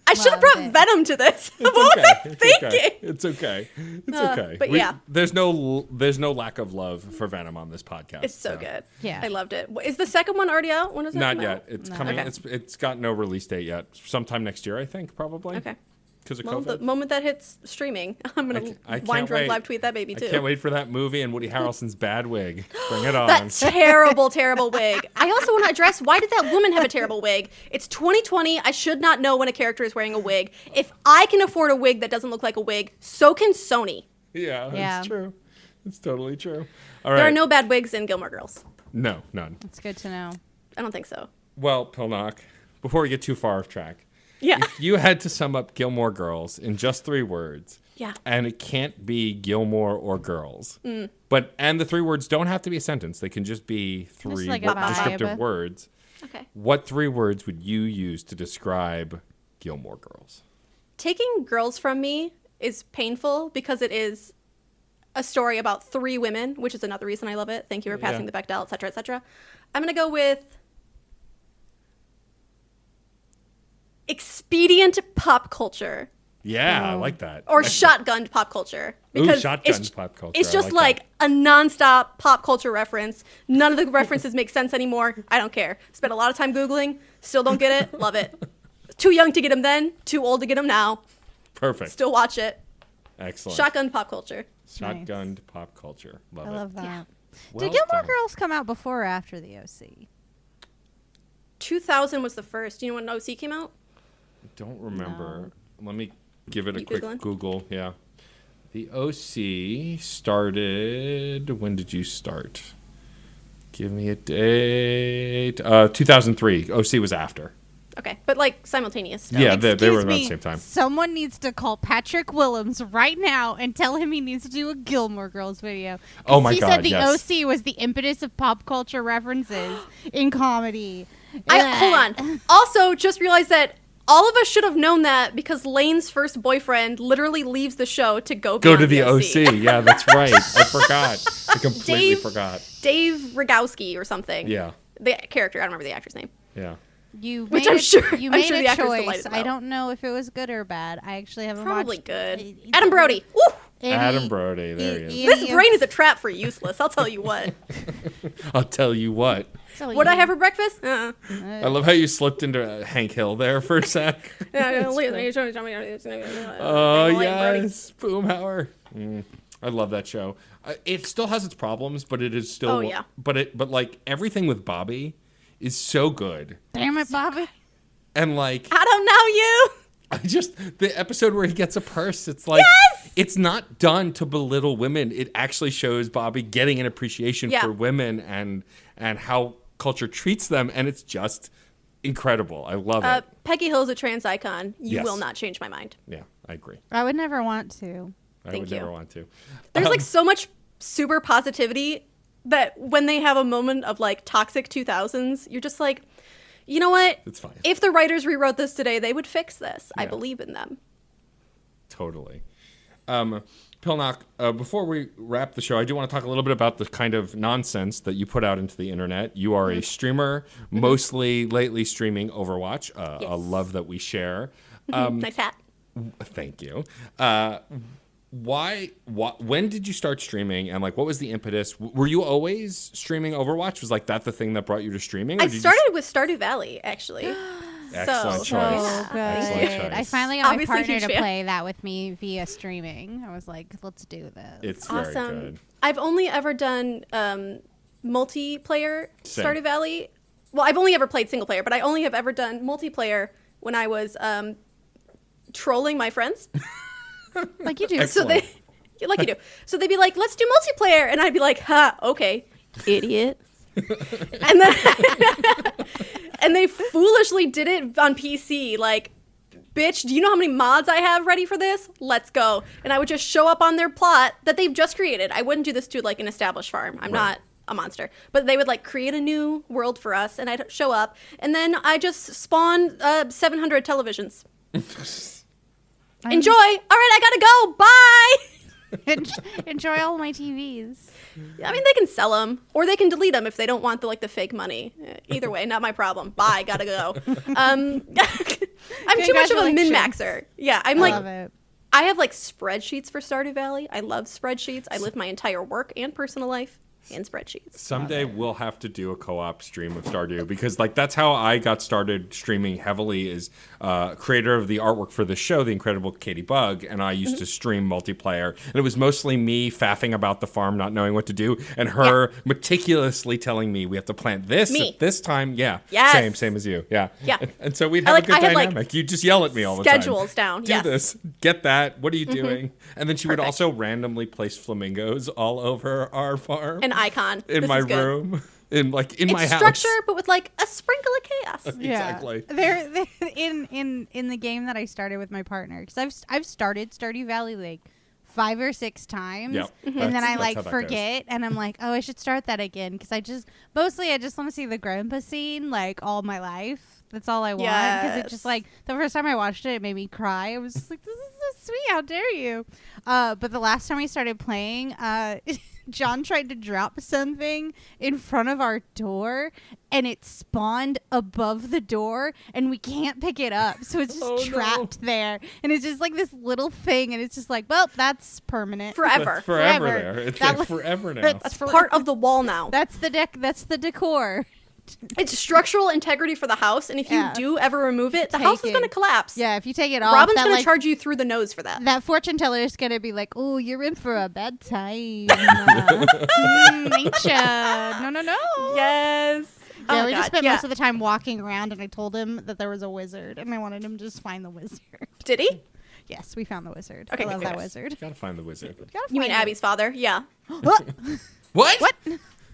I should have brought Venom to this. What was I thinking? It's okay. It's okay. But there's no lack of love for Venom on this podcast. It's so good. Yeah. I loved it. Is the second one already out? When is it? Not yet. It's coming. Okay. It's got no release date yet. Sometime next year, I think, probably. Okay. Because of Well, COVID. the moment that hits streaming, I'm going to wine drunk live tweet that baby too. I can't wait for that movie and Woody Harrelson's bad wig. Bring it on. That terrible wig. I also want to address, why did that woman have a terrible wig? It's 2020. I should not know when a character is wearing a wig. If I can afford a wig that doesn't look like a wig, so can Sony. Yeah, it's true. It's totally true. All right. There are no bad wigs in Gilmore Girls. No, none. It's good to know. I don't think so. Well, Pilnok, before we get too far off track, Yeah. if you had to sum up Gilmore Girls in just 3 words, and it can't be Gilmore or Girls, and the 3 words don't have to be a sentence. They can just be 3 descriptive words. Okay. What 3 words would you use to describe Gilmore Girls? Taking Girls from Me is painful because it is a story about 3 women, which is another reason I love it. Thank you for passing the Bechdel, et cetera, et cetera. I'm going to go with expedient pop culture. Yeah, I like that. Or shotgunned pop culture. Because shotgunned pop culture. It's just I like a nonstop pop culture reference. None of the references make sense anymore. I don't care. Spent a lot of time Googling. Still don't get it. Love it. Too young to get them then. Too old to get them now. Perfect. Still watch it. Excellent. Shotgun pop culture. Shotgunned pop culture. Love it. I love that. Yeah. Did Gilmore Girls come out before or after the OC? 2000 was the first. Do you know when OC came out? I don't remember. No. Let me give it a quick Googling? Google. Yeah. The OC started. When did you start? Give me a date. 2003. OC was after. Okay, but like simultaneous stuff. Yeah, they were Excuse around me, the same time. Someone needs to call Patrick Willems right now and tell him he needs to do a Gilmore Girls video. Oh my he God, said the yes. OC was the impetus of pop culture references in comedy. Hold on. Also, just realized that all of us should have known that because Lane's first boyfriend literally leaves the show to go to the OC. OC. Yeah, that's right. I forgot. I completely forgot. Dave Rogowski or something. Yeah. The character. I don't remember the actor's name. Yeah. You Which made I'm sure- you I'm made sure a the actor's choice. delighted I about. don't know if it was good or bad. I actually haven't Probably watched. good. Adam Brody. Woo! Adam Brody. There he is. This brain is a trap for useless. I'll tell you what. I'll tell you what. What I have for breakfast? I love how you slipped into Hank Hill there for a sec. Oh, yes. Boomhauer. I love that show. It still has its problems, but it is still... Oh, yeah. But like, everything with Bobby is so good. Damn it, Bobby. And like... I don't know you. The episode where he gets a purse, it's like... Yes! It's not done to belittle women. It actually shows Bobby getting an appreciation Yeah. for women and how culture treats them, and it's just incredible. I love it. Peggy Hill's a trans icon. You Yes. will not change my mind. Yeah, I agree. I would never want to. I Thank would you. never want to. There's like so much super positivity that when they have a moment of like toxic 2000s, you're just like, you know what? It's fine. If the writers rewrote this today, they would fix this. I Yeah. believe in them. Totally. Pilnok, before we wrap the show, I do want to talk a little bit about the kind of nonsense that you put out into the internet. You are a streamer, mostly lately streaming Overwatch, a Yes. love that we share. Nice hat. Thank you. When did you start streaming, and like, what was the impetus? Were you always streaming Overwatch? Was like that the thing that brought you to streaming? Or I did you started with Stardew Valley, actually. Excellent So choice. good. Excellent choice. I finally got Obviously my partner huge to fan. play that with me via streaming. I was like, let's do this. It's Awesome. very good. I've only ever done multiplayer Same. Stardew Valley. Well, I've only ever played single player, but I only have ever done multiplayer when I was trolling my friends. Like you do. Excellent. So they, like you do. So they'd be like, "Let's do multiplayer," and I'd be like, "Ha, okay, idiot." And then and they foolishly did it on PC. Like, bitch, do you know how many mods I have ready for this? Let's go. And I would just show up on their plot that they've just created. I wouldn't do this to like an established farm. I'm not a monster. But they would like create a new world for us, and I'd show up, and then I just spawn 700 televisions. Enjoy. All right, I gotta go. Bye. Enjoy all my TVs. I mean, they can sell them, or they can delete them if they don't want the fake money. Either way, not my problem. Bye, gotta go. I'm too much of a min-maxer. Yeah, I'm Love like, it. I have like spreadsheets for Stardew Valley. I love spreadsheets. I live my entire work and personal life in spreadsheets. Someday we'll have to do a co-op stream of Stardew, because like that's how I got started streaming heavily. Is creator of the artwork for the show, The Incredible Katie Bug, and I used to stream multiplayer, and it was mostly me faffing about the farm, not knowing what to do, and her meticulously telling me we have to plant this Me. at this time. Yeah, Yes. same as you. Yeah, Yeah. And so we'd I have like- a good I had, like, dynamic. You just yell at me all the time. schedules down, Do yes. this. Get that. What are you doing? And then she would Perfect. also randomly place flamingos all over our farm. An icon. In This my is good. room, in my It's house. structure, but with like a sprinkle of chaos. Exactly. They're in the game that I started with my partner, because I've started Stardew Valley like 5 or 6 times, Yep. and That's- then I that's like how that forget, and I'm like, oh, I should start that again, because I just want to see the grandpa scene like all my life. That's all I want, because it Yes. just like the first time I watched it, it made me cry. I was just like, this is so sweet. How dare you? But the last time we started playing, John tried to drop something in front of our door, and it spawned above the door, and we can't pick it up. So it's just Oh, no. trapped there. And it's just like this little thing, and it's just like, well, that's permanent. Forever. That's forever Forever. there. It's That like was- forever now. That's That's for- part of the wall now. That's the decor. It's structural integrity for the house, and if you Yeah. do ever remove it, the Take house is it. going to collapse. Yeah, if you take it off, Robin's that, going to like, charge you through the nose for that. that fortune teller is going to be like, oh, you're in for a bad time. Nature. No. Yes. Yeah, Oh, we God. just spent Yeah. most of the time walking around, and I told him that there was a wizard, and I wanted him to just find the wizard. Did he? Yes, we found the wizard. Okay, I love good. that wizard. Gotta find the wizard. Gotta You mean find it. Abby's father? Yeah. What? What?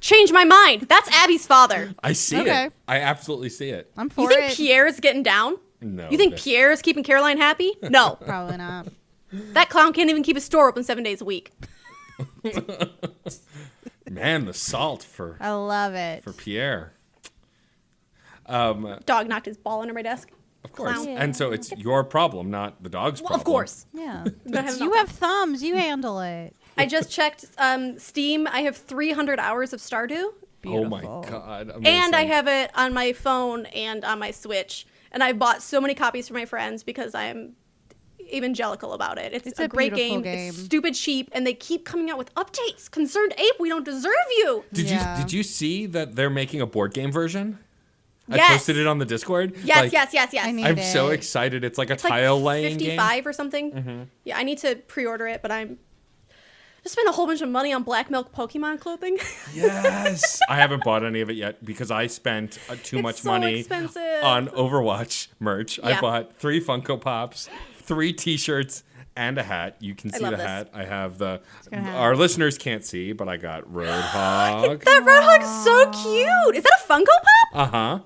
Change my mind. That's Abby's father. I see Okay. it. I absolutely see it. I'm for You think it. Pierre's getting down? No. You think Pierre's keeping Caroline happy? No. Probably not. That clown can't even keep his store open 7 days a week. Man, the salt for I love it. Pierre. Dog knocked his ball under my desk. Of course. Clown. And so it's your problem, not the dog's Well, problem. of course. Yeah. have You have thumbs. You handle it. I just checked Steam. I have 300 hours of Stardew. Oh my Beautiful. God. Amazing. And I have it on my phone and on my Switch. And I bought so many copies for my friends because I am evangelical about it. It's a great beautiful game. It's stupid cheap, and they keep coming out with updates. Concerned Ape, we don't deserve you. Did you see that they're making a board game version? I Yes. posted it on the Discord. Yes, Like, yes. I need I'm it. so excited. It's like a It's like tile laying game. 55 or something. Yeah, I need to pre-order it, but I'm just spent a whole bunch of money on Black Milk Pokemon clothing. Yes. I haven't bought any of it yet because I spent too much so money expensive. on Overwatch merch. I Yeah. bought 3 Funko Pops, 3 T-shirts, and a hat. You can see love the this. hat. I have the. gonna have- Our listeners can't see, but I got Roadhog. That Roadhog is so cute. Is that a Funko Pop? Uh-huh.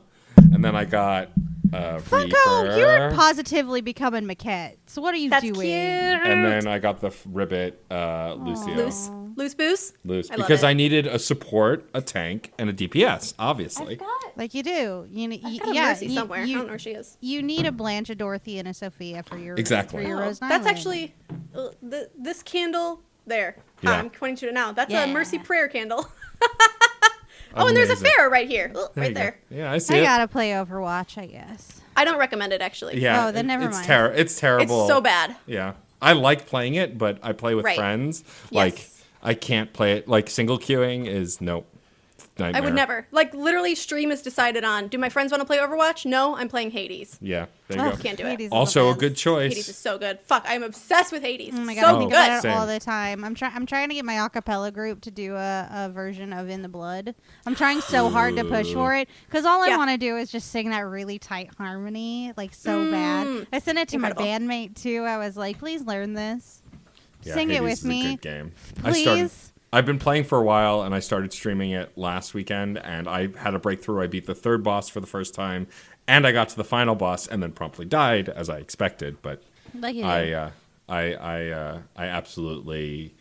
And then I got Funko, Reaper. you're positively becoming Maquette. So what are you That's doing? cute. And then I got the Ribbit Lucio. Loose booze. Loose. I love Because it. I needed a support, a tank, and a DPS, obviously. Like you do. I've got a yeah. Mercy somewhere. I don't know where she is. You need a Blanche, a Dorothy, and a Sophia for your Exactly. For your Oh, Rose that's Island. actually this candle there. Yeah. I'm pointing to it now. That's Yeah. a Mercy prayer candle. Oh, and there's a Amazing. Pharaoh right here. Oh, There right you go. there. Yeah, I see I it. gotta play Overwatch, I guess. I don't recommend it actually. Yeah. Oh, then never it's mind. It's terrible. It's so bad. Yeah. I like playing it, but I play with Right. friends. Yes. Like, I can't play it. Like, single queuing is nope. Nightmare. I would never. Like literally, stream is decided on. Do my friends want to play Overwatch? No, I'm playing Hades. Yeah, there you Oh, go. Can't do Hades it. is Also a best. good choice. Hades is so good. Fuck, I'm obsessed with Hades. Oh my god, so I think good. about it Same. all the time. I'm trying to get my acapella group to do a version of In the Blood. I'm trying so hard to push for it because all I Yeah. want to do is just sing that really tight harmony, like so bad. I sent it to Incredible. my bandmate too. I was like, please learn this. Yeah, Sing it Hades with is me. a good game. Please. I've been playing for a while, and I started streaming it last weekend, and I had a breakthrough. I beat the 3rd boss for the first time, and I got to the final boss, and then promptly died, as I expected. But Like you do. I absolutely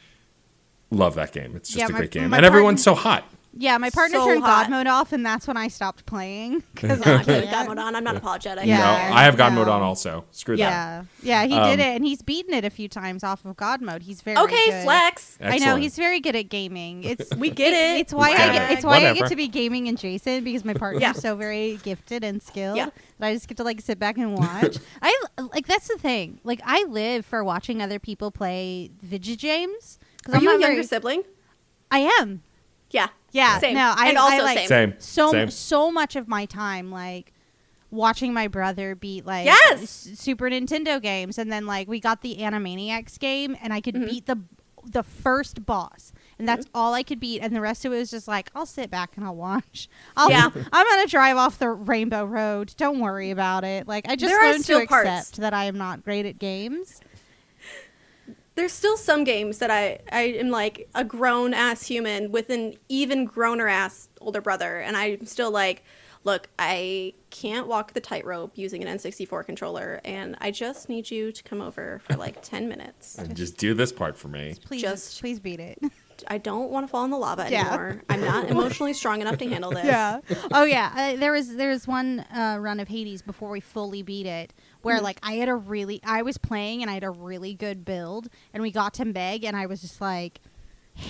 love that game. It's just Yeah, a great game, my and everyone's partner- so hot. Yeah, my partner So turned hot. God mode off, and that's when I stopped playing. Because I'm putting God mode on. I'm not apologetic. Yeah. No, I have God no. mode on also. Screw that. yeah, he did it, and he's beaten it a few times off of God mode. He's very Okay, good. flex. I know Excellent. he's very good at gaming. It's We get it. It's why get it. it's why I Whatever. get to be gaming and Jason because my partner's Yeah. so very gifted and skilled Yeah. that I just get to like sit back and watch. I like that's the thing. Like I live for watching other people play video games. Are you a younger sibling? I am. Yeah. Yeah. Same. No, I and also like same. Same. so much of my time like watching my brother beat like Yes! Super Nintendo games, and then like we got the Animaniacs game, and I could Mm-hmm. beat the first boss, and that's all I could beat, and the rest of it was just like I'll sit back and I'll watch. Yeah. I'm gonna drive off the Rainbow Road. Don't worry about it. Like I just There are learned to still accept parts. that I am not great at games. There's still some games that I am like a grown ass human with an even growner ass older brother, and I'm still like, look, I can't walk the tightrope using an N64 controller, and I just need you to come over for like 10 minutes. And just do this part for me. Please beat it. I don't want to fall in the lava Yeah. anymore. I'm not emotionally strong enough to handle this. Yeah. Oh yeah. There was one run of Hades before we fully beat it, where like I was playing and I had a really good build, and we got to Meg, and I was just like,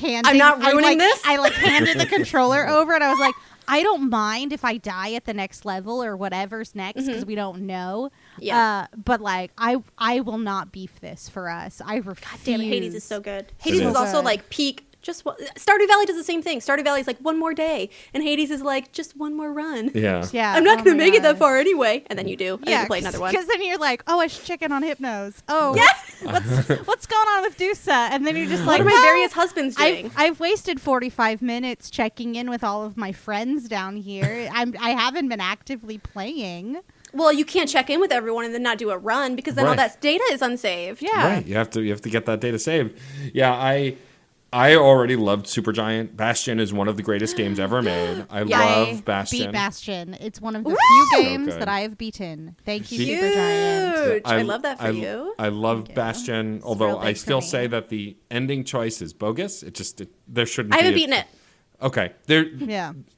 I'm not ruining this? I like handed the controller over, and I was like, I don't mind if I die at the next level or whatever's next because we don't know. Yeah. But like I will not beef this for us. I refuse. God damn it, Hades is so good. It Hades is. was also Good. like peak. Stardew Valley does the same thing. Stardew Valley is like one more day, and Hades is like just one more run. Yeah. Yeah. I'm not oh gonna my make it that God. far anyway, and then you do. And then Yeah, you play another one. Because then you're like, oh, it's chicken on Hypnos. Oh, Yes! what's going on with Dusa? And then you're just like, What are my well, various husbands doing? I've wasted 45 minutes checking in with all of my friends down here. I haven't been actively playing. Well, you can't check in with everyone and then not do a run because then all Right. that data is unsaved. Yeah. Right. You have to get that data saved. Yeah, I already loved Supergiant. Bastion is one of the greatest games ever made. I love Bastion. Beat Bastion. It's one of the few games that I have beaten. Thank you, Supergiant. Huge. I love that for you. I love Bastion, although I still say that the ending choice is bogus. There shouldn't. I haven't beaten it. Okay.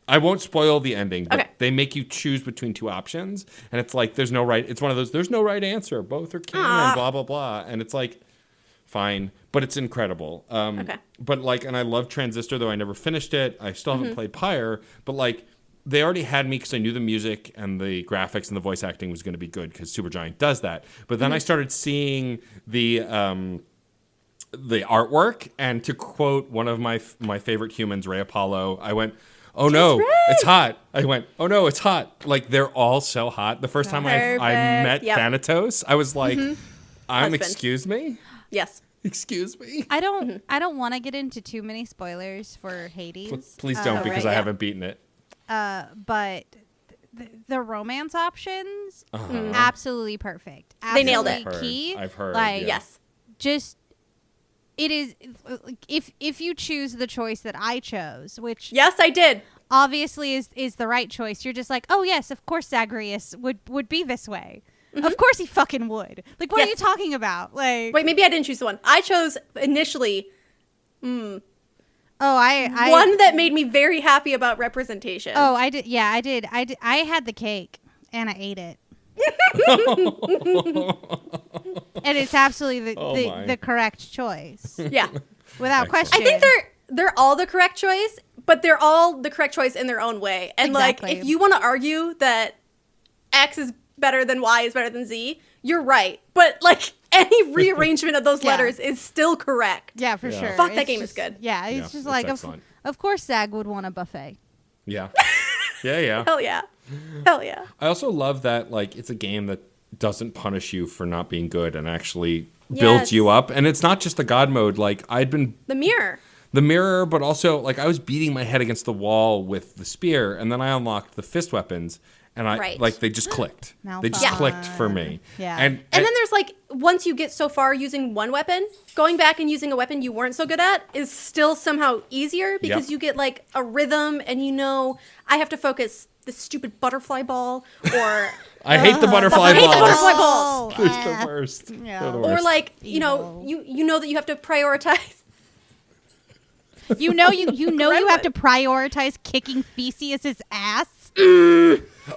I won't spoil the ending, but they make you choose between two options, and it's like there's no right. It's one of those. There's no right answer. Both are canon. Blah blah blah, and it's like. Fine, but it's incredible. But like, and I love Transistor, though I never finished it. I still haven't played Pyre, but like, they already had me because I knew the music and the graphics and the voice acting was going to be good because Supergiant does that. But then I started seeing the artwork, and to quote one of my favorite humans, Ray Apollo, I went, "Oh no, it's hot!" I went, "Oh no, it's hot!" Like they're all so hot. The first time I met Thanatos, I was like, "Excuse me." Yes. Excuse me. I don't want to get into too many spoilers for Hades. Please don't, because I haven't beaten it. But the romance options, absolutely perfect. They nailed it. Key. I've heard. Like, yes. Just it is if you choose the choice that I chose, which yes, I did. Obviously is the right choice. You're just like, oh yes, of course Zagreus would be this way. Of course he fucking would. Like, what are you talking about? Like, wait, maybe I didn't choose the one. I chose initially. Oh, I one that made me very happy about representation. Oh, I did. Yeah, I did. I had the cake and I ate it. And it's absolutely the correct choice. Yeah, without question. I think they're all the correct choice, but they're all the correct choice in their own way. And like, if you want to argue that X is better than Y is better than Z, you're right. But like, any rearrangement of those letters is still correct. Yeah, for sure. Fuck, that game is good. Yeah, it's just like, of course Zag would want a buffet. Yeah. Yeah. Hell yeah. Hell yeah. I also love that, like, it's a game that doesn't punish you for not being good and actually builds you up. And it's not just the God mode. Like, I'd been... The mirror, but also, like, I was beating my head against the wall with the spear, and then I unlocked the fist weapons. And they just clicked. They just clicked for me. Yeah. And then there's like, once you get so far using one weapon, going back and using a weapon you weren't so good at is still somehow easier because you get like a rhythm and I have to focus the stupid butterfly ball or... I hate the butterfly balls. I hate the butterfly balls. They're the worst. Yeah. They're the worst. Or like, you know that you have to prioritize. You have to prioritize kicking Theseus's ass.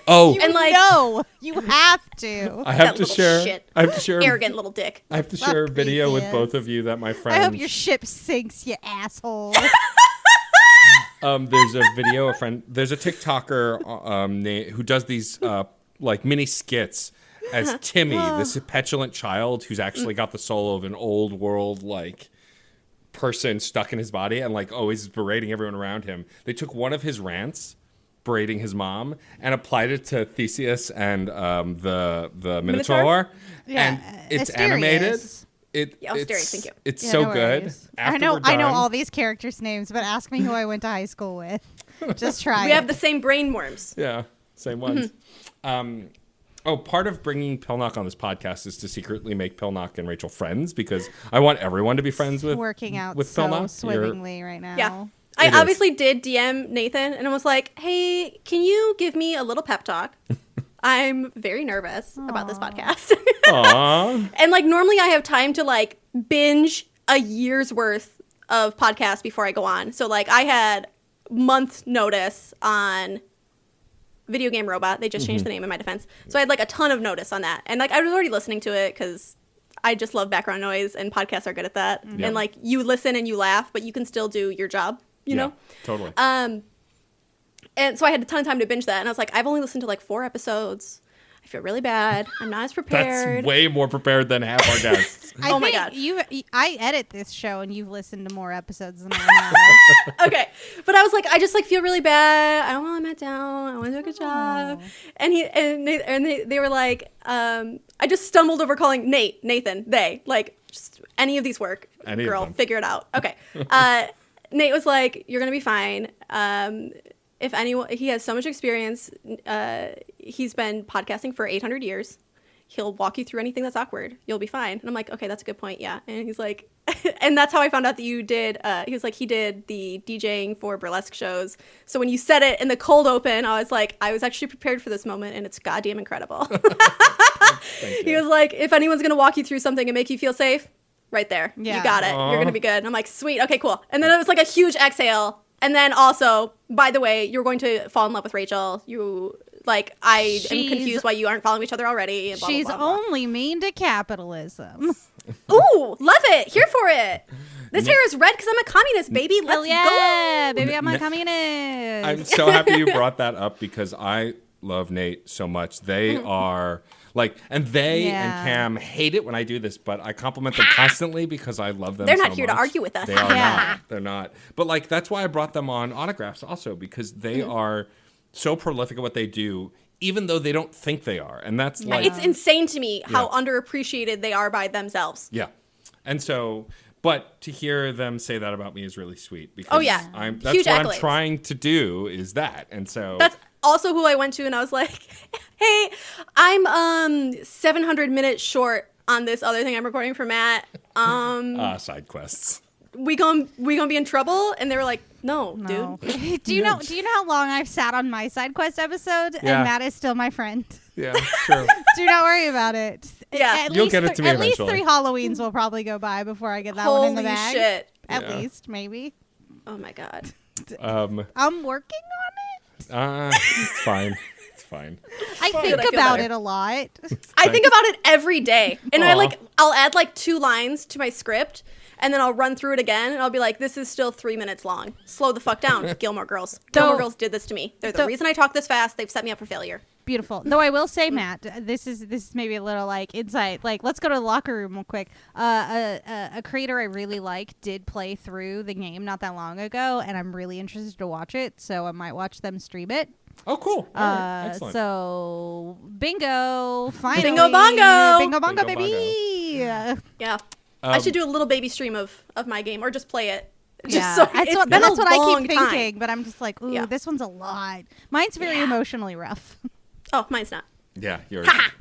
Oh, and like, you have to. I have to share. Arrogant little dick. I have to share a video with both of you that my friend. I hope your ship sinks, you asshole. There's a video. There's a TikToker who does these like mini skits as Timmy, this petulant child who's actually got the soul of an old world like person stuck in his body and like always berating everyone around him. They took one of his rants, berating his mom, and applied it to Theseus and the Minotaur. Yeah, and it's animated. Thank you. It's so good. I know all these characters' names, but ask me who I went to high school with. Just try. We have the same brain worms. Yeah, same ones. Part of bringing Pilnok on this podcast is to secretly make Pilnok and Rachel friends because I want everyone to be friends with working out with so Pilnok. swimmingly right now. Yeah. I obviously did DM Nathan and I was like, hey, can you give me a little pep talk? I'm very nervous about this podcast. Aww. And like normally I have time to like binge a year's worth of podcasts before I go on. So like I had month notice on Video Game Robot. They just changed the name in my defense. So I had like a ton of notice on that. And like I was already listening to it because I just love background noise and podcasts are good at that. Yep. And like you listen and you laugh, but you can still do your job. You know? Totally. And so I had a ton of time to binge that. And I was like, I've only listened to like 4 episodes. I feel really bad. I'm not as prepared. That's way more prepared than half our guests. Oh my God. I edit this show and you've listened to more episodes than I have. Okay. But I was like, I just like feel really bad. I don't want to let down. I want to do a good job. And they were like, I just stumbled over calling Nathan, like just any of these work. Any girl, of them. figure it out. Okay. Nate was like, you're going to be fine. If anyone, he has so much experience. He's been podcasting for 800 years. He'll walk you through anything that's awkward. You'll be fine. And I'm like, okay, that's a good point. Yeah. And he's like, And that's how I found out that you did. He was like, he did the DJing for burlesque shows. So when you said it in the cold open, I was like, I was actually prepared for this moment, and it's goddamn incredible. He was like, if anyone's going to walk you through something and make you feel safe, right there. Yeah. You got it. You're going to be good. And I'm like, sweet. Okay, cool. And then it was like a huge exhale. And then also, by the way, you're going to fall in love with Rachel. I am confused why you aren't following each other already. And blah, she's blah, blah, blah. only mean to capitalism. Ooh, love it. Here for it. This hair is red because I'm a communist, baby. Let's go. Baby, I'm a communist. I'm so happy you brought that up because I love Nate so much. They are like, and they and Cam hate it when I do this, but I compliment them constantly because I love them. They're not so here much. to argue with us. They are not. They're not. But like, that's why I brought them on autographs also, because they are so prolific at what they do, even though they don't think they are. And that's like, it's insane to me how underappreciated they are by themselves. Yeah. And so, but to hear them say that about me is really sweet because that's huge what accolades. I'm trying to do is that. And so that's also who I went to and I was like, hey, I'm 700 minutes short on this other thing I'm recording for Matt. Side quests. We gonna be in trouble? And they were like, no. Dude. Do you know how long I've sat on my side quest episode and Matt is still my friend? Yeah, true. Do not worry about it. Yeah. You'll get it to me at least eventually. 3 Halloweens will probably go by before I get that one in the bag. Holy shit. At least, maybe. Oh my God. I'm working on it. It's fine. It's fine. I think about it a lot. I think about it every day. And I'll add like 2 lines to my script. And then I'll run through it again, and I'll be like, this is still 3 mines long. Slow the fuck down, Gilmore Girls. Gilmore Girls did this to me. They're the reason I talk this fast. They've set me up for failure. Beautiful. Though I will say, Matt, this is maybe a little like insight. Like, let's go to the locker room real quick. A creator I really like did play through the game not that long ago, and I'm really interested to watch it, so I might watch them stream it. Oh, cool. All right. Excellent. So, bingo. Finally. Bingo bongo. Bingo bongo, baby. Yeah. I should do a little baby stream of my game or just play it. That's what I keep thinking, but I'm just like, ooh, this one's a lot. Mine's very emotionally rough. Oh, mine's not. Yeah,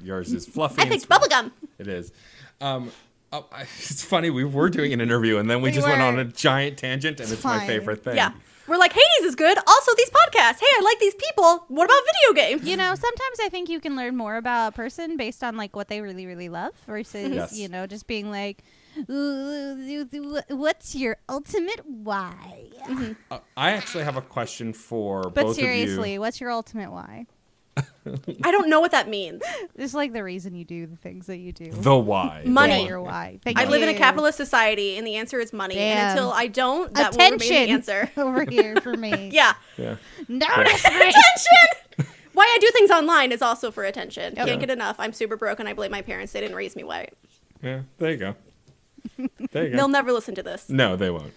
yours is fluffy. I picked bubblegum. It is. It's funny, we were doing an interview and then we just went on a giant tangent and it's my favorite thing. Yeah. We're like, Hades is good. Also, these podcasts. Hey, I like these people. What about video games? You know, sometimes I think you can learn more about a person based on like what they really, really love versus, just being like, what's your ultimate why? I actually have a question for both of you. But seriously, what's your ultimate why? I don't know what that means. It's like the reason you do the things that you do. The why. Money. Yeah, your why. I live in a capitalist society, and the answer is money. Damn. And until I don't, that will remain the answer. Over here for me. Yeah. Notice me. Attention! Why I do things online is also for attention. Can't get enough. I'm super broke, and I blame my parents. They didn't raise me right. Yeah, there you go. There you go. They'll never listen to this. No, they won't.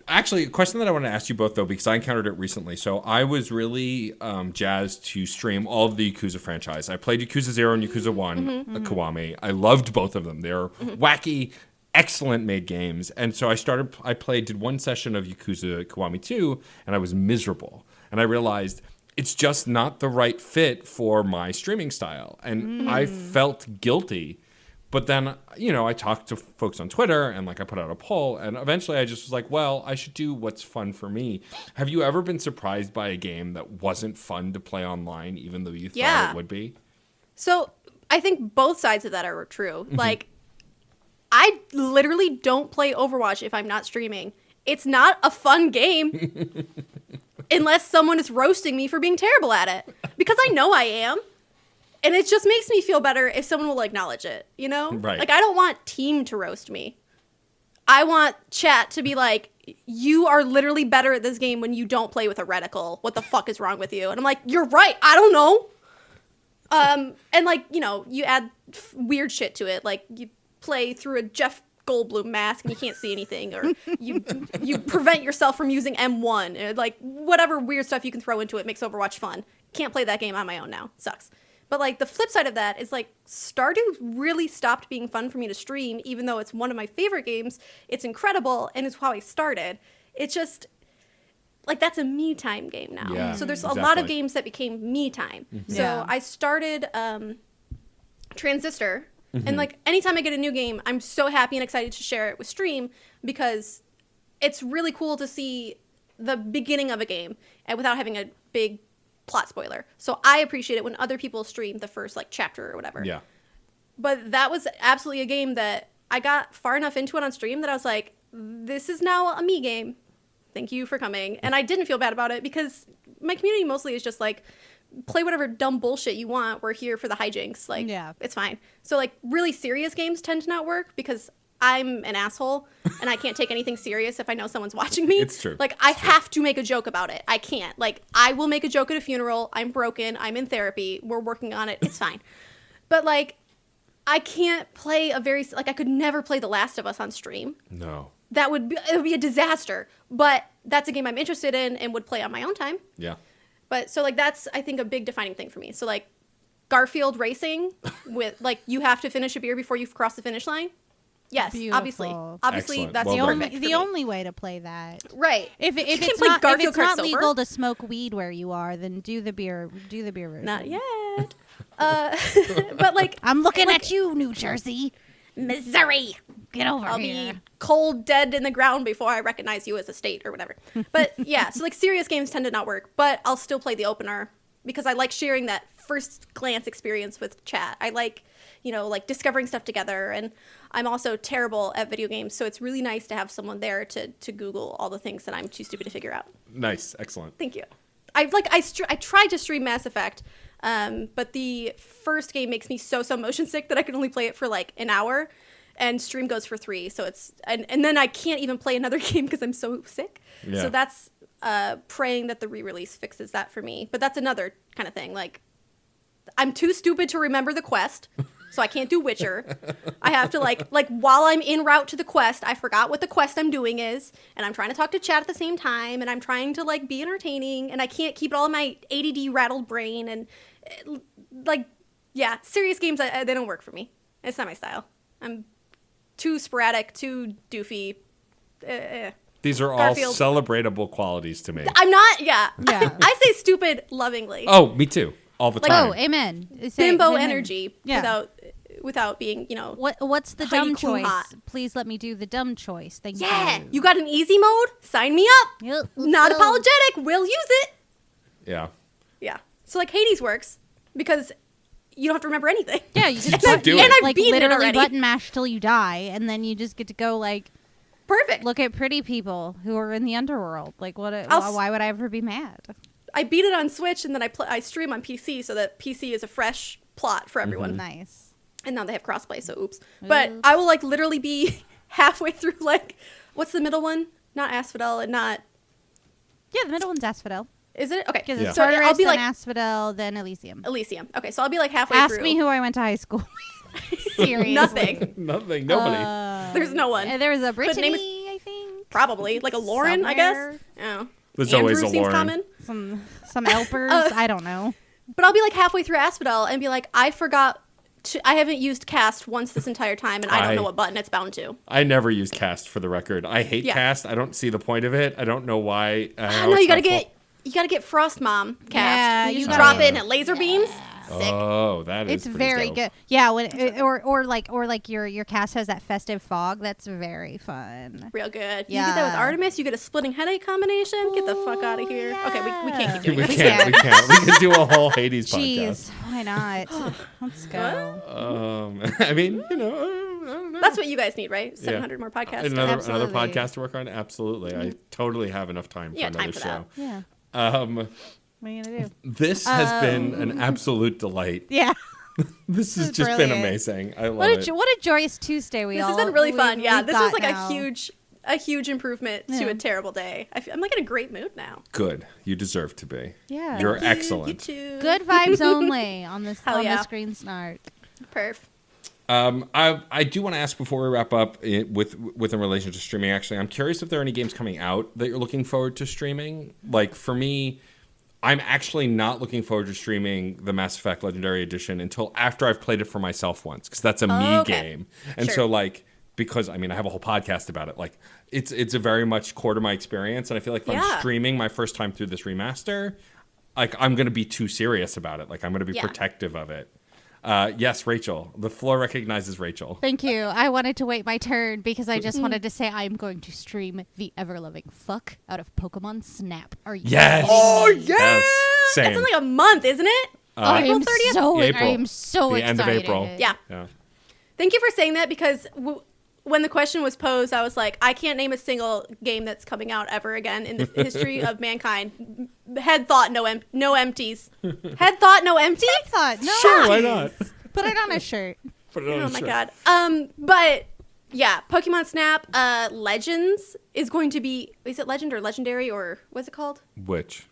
Actually, a question that I want to ask you both, though, because I encountered it recently. So I was really jazzed to stream all of the Yakuza franchise. I played Yakuza 0 and Yakuza 1, Kiwami. I loved both of them. They're wacky, excellent made games. And so did one session of Yakuza Kiwami 2, and I was miserable. And I realized it's just not the right fit for my streaming style. And I felt guilty. But then, I talked to folks on Twitter and I put out a poll and eventually I just was like, well, I should do what's fun for me. Have you ever been surprised by a game that wasn't fun to play online, even though you thought it would be? So I think both sides of that are true. I literally don't play Overwatch if I'm not streaming. It's not a fun game unless someone is roasting me for being terrible at it because I know I am. And it just makes me feel better if someone will acknowledge it, Right. I don't want team to roast me. I want chat to be like, you are literally better at this game when you don't play with a reticle. What the fuck is wrong with you? And I'm like, you're right. I don't know. And you add weird shit to it. Like you play through a Jeff Goldblum mask and you can't see anything, or you prevent yourself from using M1. Whatever weird stuff you can throw into it makes Overwatch fun. Can't play that game on my own now. Sucks. But the flip side of that is Stardew really stopped being fun for me to stream, even though it's one of my favorite games. It's incredible and it's how I started. It's just that's a me time game now. Yeah, so there's a lot of games that became me time. So I started Transistor And like anytime I get a new game, I'm so happy and excited to share it with stream because it's really cool to see the beginning of a game and without having a big plot spoiler. So I appreciate it when other people stream the first like chapter or whatever. Yeah. But that was absolutely a game that I got far enough into it on stream that I was like, this is now a me game. Thank you for coming. And I didn't feel bad about it because my community mostly is just like, play whatever dumb bullshit you want. We're here for the hijinks. Like, it's fine. So like really serious games tend to not work because I'm an asshole and I can't take anything serious if I know someone's watching me. It's true. Like I have to make a joke about it. I can't. Like I will make a joke at a funeral. I'm broken. I'm in therapy. We're working on it. It's fine. But like I can't play I could never play The Last of Us on stream. No. It would be a disaster. But that's a game I'm interested in and would play on my own time. Yeah. But so like that's I think a big defining thing for me. So like Garfield racing with like you have to finish a beer before you cross the finish line. Yes, Beautiful. obviously Excellent. that's Well perfect done. the only way to play that. Right. If You can't it's play not Garfield Kart sober. legal to smoke weed where you are, then do the beer version. Not yet. But like I'm looking at you, New Jersey, Missouri. Get over I'll here. be cold dead in the ground before I recognize you as a state or whatever. But yeah, so like serious games tend to not work, but I'll still play the opener because I like sharing that first glance experience with chat. I like, like discovering stuff together, and I'm also terrible at video games, so it's really nice to have someone there to Google all the things that I'm too stupid to figure out. Nice. Excellent. Thank you. I tried to stream Mass Effect, but the first game makes me so motion sick that I can only play it for like an hour, and stream goes for 3. So it's and then I can't even play another game because I'm so sick. Yeah. So that's praying that the re-release fixes that for me. But that's another kind of thing. Like I'm too stupid to remember the quest. So I can't do Witcher. I have to like while I'm en route to the quest, I forgot what the quest I'm doing is, and I'm trying to talk to chat at the same time, and I'm trying to like be entertaining, and I can't keep it all in my ADD rattled brain, and serious games they don't work for me. It's not my style. I'm too sporadic, too doofy. These are all Garfield. celebratable qualities to me. I'm not. Yeah. Yeah. I say stupid lovingly. Oh, me too. All the time. Oh, amen. Say Bimbo amen. energy. Yeah. Without being, What's the Heidi dumb Klum choice? hot. Please let me do the dumb choice. Thank you. Yeah, you got an easy mode? Sign me up. Yep, let's Not go. apologetic. We'll use it. Yeah. Yeah. So like Hades works because you don't have to remember anything. Yeah, you just Just do it. And I've like beaten it literally already. button mash till you die, and then you just get to go like Perfect. look at pretty people who are in the underworld. Like what? I'll Why would I ever be mad? I beat it on Switch and then I stream on PC so that PC is a fresh plot for everyone. Nice. And now they have crossplay, so oops. But I will like literally be halfway through like what's the middle one? Not Asphodel and not Yeah, the middle one's Asphodel. is it? Okay. Because Yeah. it's So Tartarus, I'll be then like Asphodel, then Elysium. Elysium. Okay, so I'll be like halfway Ask through. me who I went to high school. Seriously. Nothing. Nothing. Nobody. There's no one. There was a But name Brittany, I think. Probably like a Lauren, I Somewhere. guess. Oh. There's Andrew always a seems Lauren. common. Some Elpers. I don't know. But I'll be like halfway through Asphodel and be like, I forgot. I haven't used cast once this entire time, and I don't know what button it's bound to. I never use cast for the record. I hate Yeah. cast. I don't see the point of it. I don't know why. No, you gotta get Frost Mom cast. Yeah, you you just gotta- drop in at laser beams. Sick. Oh, that is. It's pretty very dope. good. Yeah, or like your cast has that festive fog. That's very fun. Real good. You Yeah. get that with Artemis, you get a splitting headache combination. Get the fuck out of here. yeah. Okay, we can't keep doing We this. can't. We can't. We can do a whole Hades Jeez, podcast. why not? Let's go. I mean, I don't know. That's what you guys need, right? 700 more podcasts. Another Absolutely. podcast to work on. Absolutely, I totally have enough time for Yeah, another time for show. Yeah. What are you gonna do? This has been an absolute delight. Yeah. This has is just been brilliant. amazing. I love What it. a what a joyous Tuesday we This all. has been really we- fun. Yeah, we've this was got like now. a huge improvement to Yeah. a terrible day. I'm like in a great mood now. Good. You deserve to be. Yeah. You're You excellent. too. Good vibes only on this Hell on yeah. the Screen Snark. Perf. I do want to ask before we wrap up with in relation to streaming. Actually, I'm curious if there are any games coming out that you're looking forward to streaming. Like for me, I'm actually not looking forward to streaming the Mass Effect Legendary Edition until after I've played it for myself once, because that's a me okay. game. And Sure. so like, because I mean, I have a whole podcast about it. Like it's a very much core to my experience. And I feel like if I'm Yeah. streaming my first time through this remaster, like I'm going to be too serious about it. Like I'm going to be Yeah. protective of it. Yes, Rachel. The floor recognizes Rachel. Thank you. I wanted to wait my turn because I just wanted to say I'm going to stream the ever-loving fuck out of Pokemon Snap. Are you Yes. Oh, yeah. Yes. Same. That's in like a month, isn't it? April 30th? April. I am so The excited. end of April. Yeah. Thank you for saying that because when the question was posed, I was like, I can't name a single game that's coming out ever again in the history of mankind. Head thought, no empties. Head thought, no empty? I thought, no. Sure, why not? Put it on a shirt. Put it on Oh a my shirt. god. But yeah, Pokemon Snap Legends is going to be. Is it Legend or Legendary or what's it called? Which?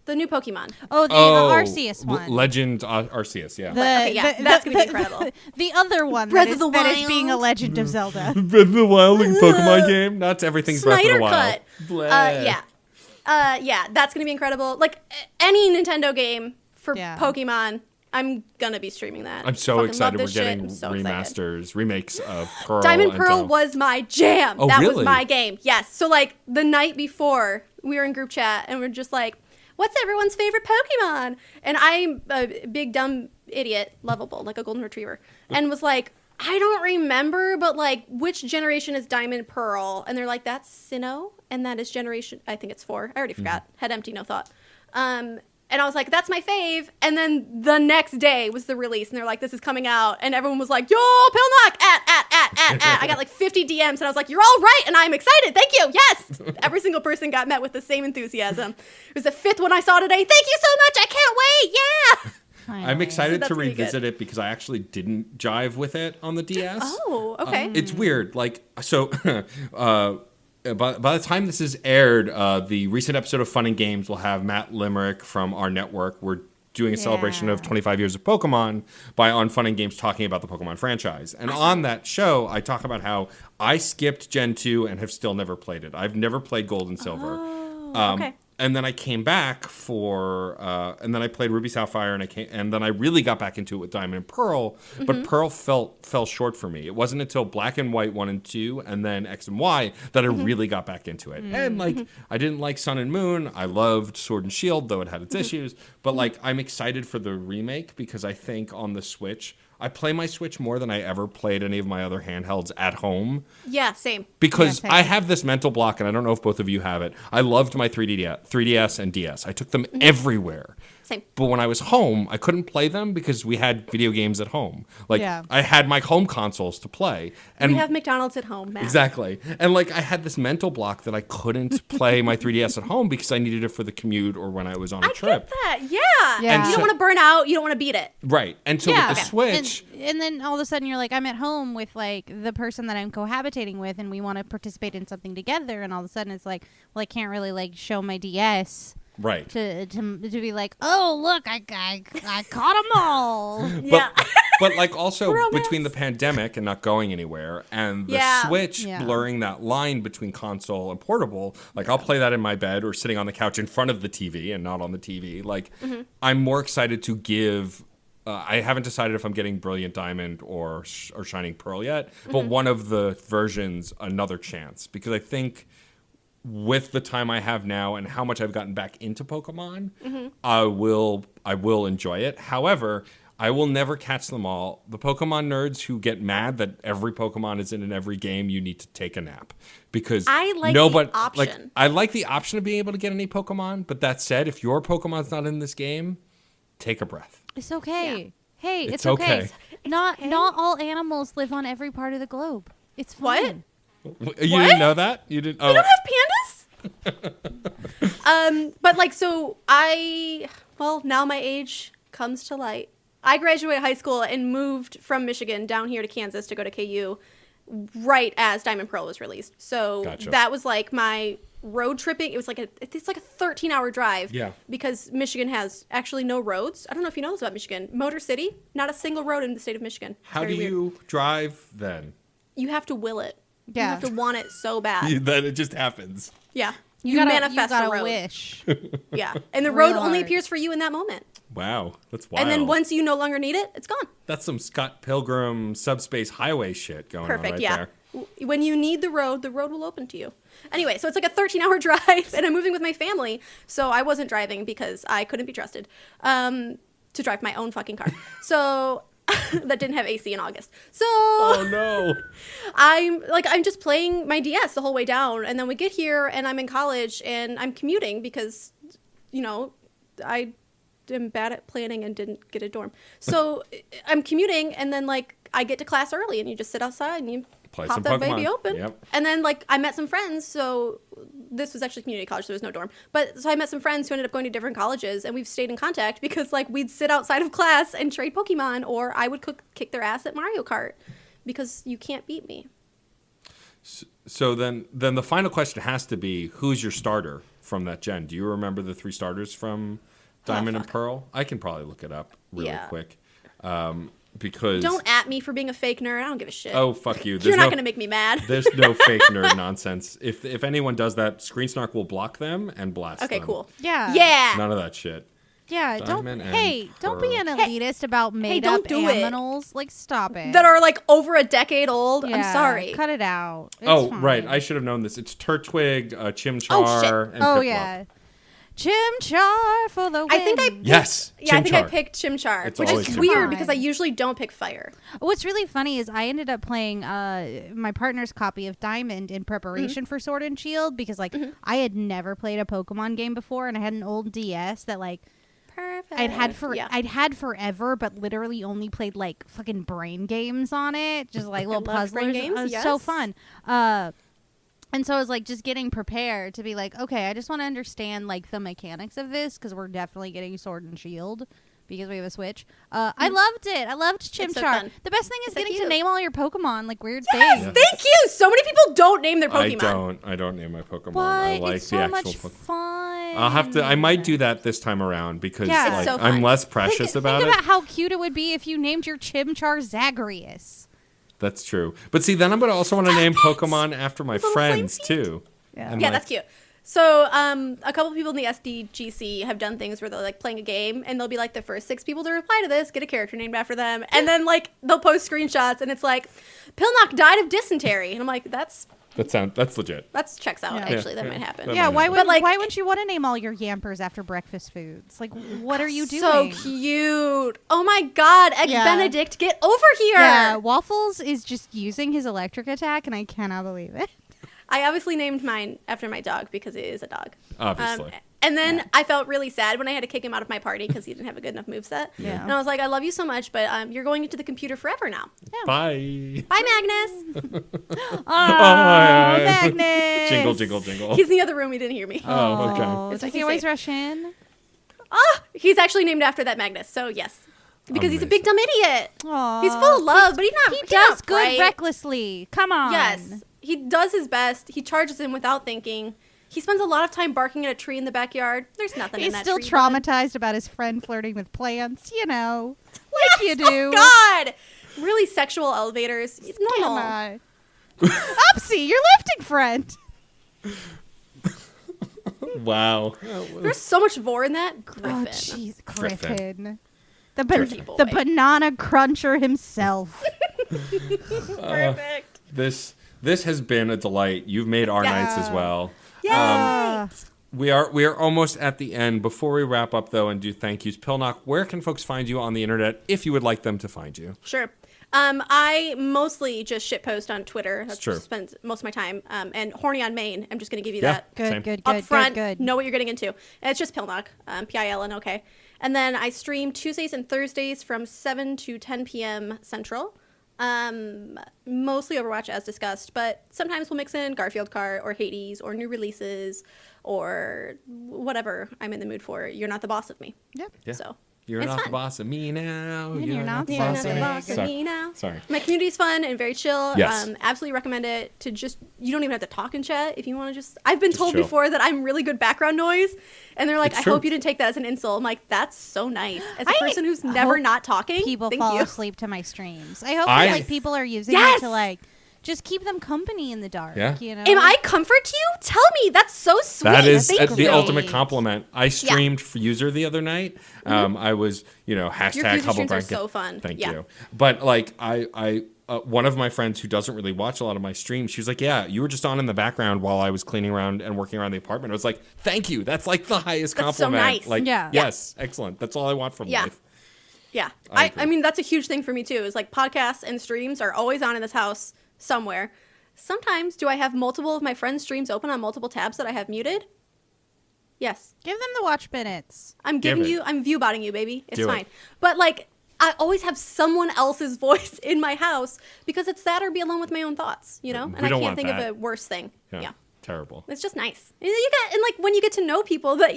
The new Pokemon. Oh, the Arceus one. Legend Arceus, yeah. Okay, yeah, that's gonna be incredible. The other one Breath that of the that is Wild. being a Legend of Zelda. Breath of the Wild Pokemon game. Not everything's Breath of Snyder the Wild. Cut. Bleh. Yeah, that's gonna be incredible. Like any Nintendo game for Yeah. Pokemon, I'm gonna be streaming that. I'm so Fucking excited love we're this shit. getting I'm so excited. remakes of Pearl. Diamond and Pearl Dome. was my jam. Oh, that really? was my game. Yes. So like the night before, we were in group chat and we're just like, "What's everyone's favorite Pokemon?" And I'm a big dumb idiot, lovable, like a golden retriever, and was like, "I don't remember, but like, which generation is Diamond Pearl?" And they're like, "That's Sinnoh, and that is generation. I think it's 4. I already forgot. Head empty, no thought." And I was like, that's my fave. And then the next day was the release. And they're like, this is coming out. And everyone was like, yo, Pilnok, at. I got like 50 DMs. And I was like, you're all right. And I'm excited. Thank you. Yes. Every single person got met with the same enthusiasm. It was the 5th one I saw today. Thank you so much. I can't wait. Yeah. I'm excited So to that's gonna be revisit good. it because I actually didn't jive with it on the DS. Oh, okay. It's weird. Like, so by the time this is aired, the recent episode of Fun and Games will have Matt Limerick from our network. We're doing a celebration of 25 years of Pokemon on Fun and Games talking about the Pokemon franchise. And on that show, I talk about how I skipped Gen 2 and have still never played it. I've never played Gold and Silver. Okay. And then I came back and then I played Ruby Sapphire, and then I really got back into it with Diamond and Pearl. But Pearl fell short for me. It wasn't until Black and White 1 and 2, and then X and Y that I really got back into it. And like, I didn't like Sun and Moon. I loved Sword and Shield, though it had its issues. But like, I'm excited for the remake because I think on the Switch, I play my Switch more than I ever played any of my other handhelds at home. Yeah, same. Because Yeah, same. I have this mental block, and I don't know if both of you have it. I loved my 3DS and DS. I took them everywhere. Same. But when I was home, I couldn't play them because we had video games at home. Like, Yeah. I had my home consoles to play. And We have McDonald's at home, Matt. exactly. And like, I had this mental block that I couldn't play my 3DS at home because I needed it for the commute or when I was on a I trip. get that. Yeah. Yeah. And You so- don't want to burn out. You don't want to beat it. Right. And so with the Switch... And then all of a sudden you're like, I'm at home with like the person that I'm cohabitating with, and we want to participate in something together. And all of a sudden it's like, well, I can't really like show my DS Right. to be like, oh look, I caught them all. Yeah. But like also Romance. between the pandemic and not going anywhere and the Yeah. Switch Yeah. blurring that line between console and portable, like I'll play that in my bed or sitting on the couch in front of the TV and not on the TV. Like I'm more excited to give. I haven't decided if I'm getting Brilliant Diamond or Shining Pearl yet, but one of the versions another chance because I think with the time I have now and how much I've gotten back into Pokemon, I will enjoy it. However, I will never catch them all. The Pokemon nerds who get mad that every Pokemon is in every game, you need to take a nap because I like the option. I like the option of being able to get any Pokemon. But that said, if your Pokemon's not in this game, take a breath. It's okay. Yeah. Hey, It's it's okay. okay. Not okay. not all animals live on every part of the globe. It's What? fine. You didn't know that? You didn't? Oh, We don't have pandas? But like, so now my age comes to light. I graduated high school and moved from Michigan down here to Kansas to go to KU right as Diamond Pearl was released. So Gotcha. that was like my road tripping. It was like it's like a 13-hour drive. Yeah. Because Michigan has actually no roads. I don't know if you know this about Michigan. Motor City, not a single road in the state of Michigan. how Very do weird. you drive then? You have to will it. Yeah. You have to want it so bad. Then it just happens. Yeah. You gotta, manifest you gotta the road. wish. Yeah. And the Real road only hard. appears for you in that moment. Wow, that's wild. And then once you no longer need it, it's gone. That's some Scott Pilgrim subspace highway shit going on Perfect. right Yeah. there. When you need the road will open to you. Anyway, so it's like a 13-hour drive, and I'm moving with my family, so I wasn't driving because I couldn't be trusted to drive my own fucking car. So that didn't have AC in August. So Oh no. I'm just playing my DS the whole way down, and then we get here, and I'm in college, and I'm commuting because, I am bad at planning and didn't get a dorm. So I'm commuting, and then I get to class early, and you just sit outside and you Play pop some that Pokemon. baby open. Yep. And then I met some friends. So this was actually community college, so there was no dorm. But so I met some friends who ended up going to different colleges, and we've stayed in contact because we'd sit outside of class and trade Pokemon, or I would kick their ass at Mario Kart because you can't beat me. So then the final question has to be, who's your starter from that gen? Do you remember the 3 starters from Diamond and Pearl? I can probably look it up really quick. Because don't at me for being a fake nerd. I don't give a shit. Oh, fuck you. You're not going to make me mad. There's no fake nerd nonsense. If anyone does that, Screen Snark will block them and blast them. Okay, cool. Yeah. Yeah. None of that shit. Yeah, don't Diamond and don't be an Pearl. elitist about made don't up do it. aminals. Stop it. That are over a decade old. Yeah, I'm sorry. Cut it out. It's fine. Right. I should have known this. It's Turtwig, Chimchar, Oh, shit. and Oh Piplup. yeah. Chimchar for the win. I think I picked, Yes, Yeah, I think I Chimchar. picked Chimchar, It's which always is Chimchar. weird because I usually don't pick fire. What's really funny is I ended up playing my partner's copy of Diamond in preparation for Sword and Shield because I had never played a Pokemon game before, and I had an old DS that Perfect. I'd had Yeah. forever, but literally only played fucking brain games on it, just little love puzzlers. brain games, It was so yes. fun. And so I was just getting prepared to be okay, I just want to understand the mechanics of this because we're definitely getting Sword and Shield because we have a Switch. I loved it. I loved Chimchar. so fun. The best thing is So getting to cute. name all your Pokemon weird Yes, things. thank you. So many people don't name their Pokemon. I don't name my Pokemon. But I like it's so the actual much Pokemon. fun. I might do that this time around because Yeah. It's so I'm fun. less precious about Think it. about how cute it would be if you named your Chimchar Zagreus. That's true. But see, then I'm going to also want to name Pokemon after my Little friends flame too. Yeah. And Yeah, that's cute. So, a couple people in the SDGC have done things where they're playing a game, and they'll be the first 6 people to reply to this get a character named after them, and then they'll post screenshots, and it's Pilnok died of dysentery, and I'm that's legit. checks out. Yeah. Actually, Yeah, that might yeah. happen. That Yeah, might why happen. would why wouldn't you want to name all your Yampers after breakfast foods? What are you doing? So cute. Oh my God, Egg Yeah. Benedict, get over here. Yeah, Waffles is just using his electric attack, and I cannot believe it. I obviously named mine after my dog because it is a dog. Obviously. And then I felt really sad when I had to kick him out of my party because he didn't have a good enough moveset. Yeah. And I was I love you so much, but you're going into the computer forever now. Bye. Bye, Magnus. Oh, yeah. Magnus! Jingle, jingle, jingle. He's in the other room. He didn't hear me. Oh, okay. Oh, It's does okay, he always safe. rush in? He's actually named after that Magnus. So yes, because he's a big dumb idiot. Aw. He's full of love, but he's not. He he's does not good bright. recklessly. Come on. Yes, he does his best. He charges in without thinking. He spends a lot of time barking at a tree in the backyard. There's nothing in He's that still tree. bud. traumatized about his friend flirting with plants, like you do. Oh God, really sexual elevators. It's normal. Come on. Upsy, your lifting friend. Wow. There's so much vor in that. Griffin. Oh, jeez, Griffin. Griffin. The, Dirty boy. the banana cruncher himself. Perfect. This has been a delight. You've made our nights as well. Yay! We are almost at the end. Before we wrap up though and do thank yous, Pilnok, where can folks find you on the internet if you would like them to find you? Sure. I mostly just shitpost on Twitter. That's True. where I spend most of my time. And horny on Maine. I'm just going to give you Yeah. that. Good, Same. good, Up good, front, good. know what you're getting into. And it's just Pilnok, Pilnok. And then I stream Tuesdays and Thursdays from 7 to 10 p.m. Central. Mostly Overwatch as discussed, but sometimes we'll mix in Garfield Kart or Hades or new releases or whatever I'm in the mood for. You're not the boss of me. Yep. Yeah. So You're it's not the fun. boss of me now. And you're not You're not Boss of the me. boss of Sorry. me now. Sorry. My community's fun and very chill. Yes. Absolutely recommend it to just, you don't even have to talk in chat if you want to just, I've been told chill. before that I'm really good background noise. And they're like, It's I true. hope you didn't take that as an insult. I'm like, that's so nice. As a I person who's never hope not talking, People thank fall you. asleep to my streams. I hope I- people are using Yes! it to just keep them company in the dark. Yeah. Am I comfort to you? Tell me. That's so sweet. That is Thank the you. ultimate compliment. I streamed for User the other night. I was, hashtag Your Fuser Hubble streams are Bracket. so fun. Thank Yeah. you. But I one of my friends who doesn't really watch a lot of my streams, she was like, "Yeah, you were just on in the background while I was cleaning around and working around the apartment." I was like, "Thank you. That's the highest That's so compliment." nice. Yeah. Yes, excellent. That's all I want from Yeah. life. Yeah. I I mean, that's a huge thing for me, too, is like podcasts and streams are always on in this house somewhere. Sometimes do I have multiple of my friends' streams open on multiple tabs that I have muted? Yes. Give them the watch minutes. I'm view botting you, baby. It's Do it. fine. But like, I always have someone else's voice in my house because it's that or be alone with my own thoughts, you know? And I don't can't want think that. of a worse thing. Yeah. Terrible. It's just nice. And like when you get to know people that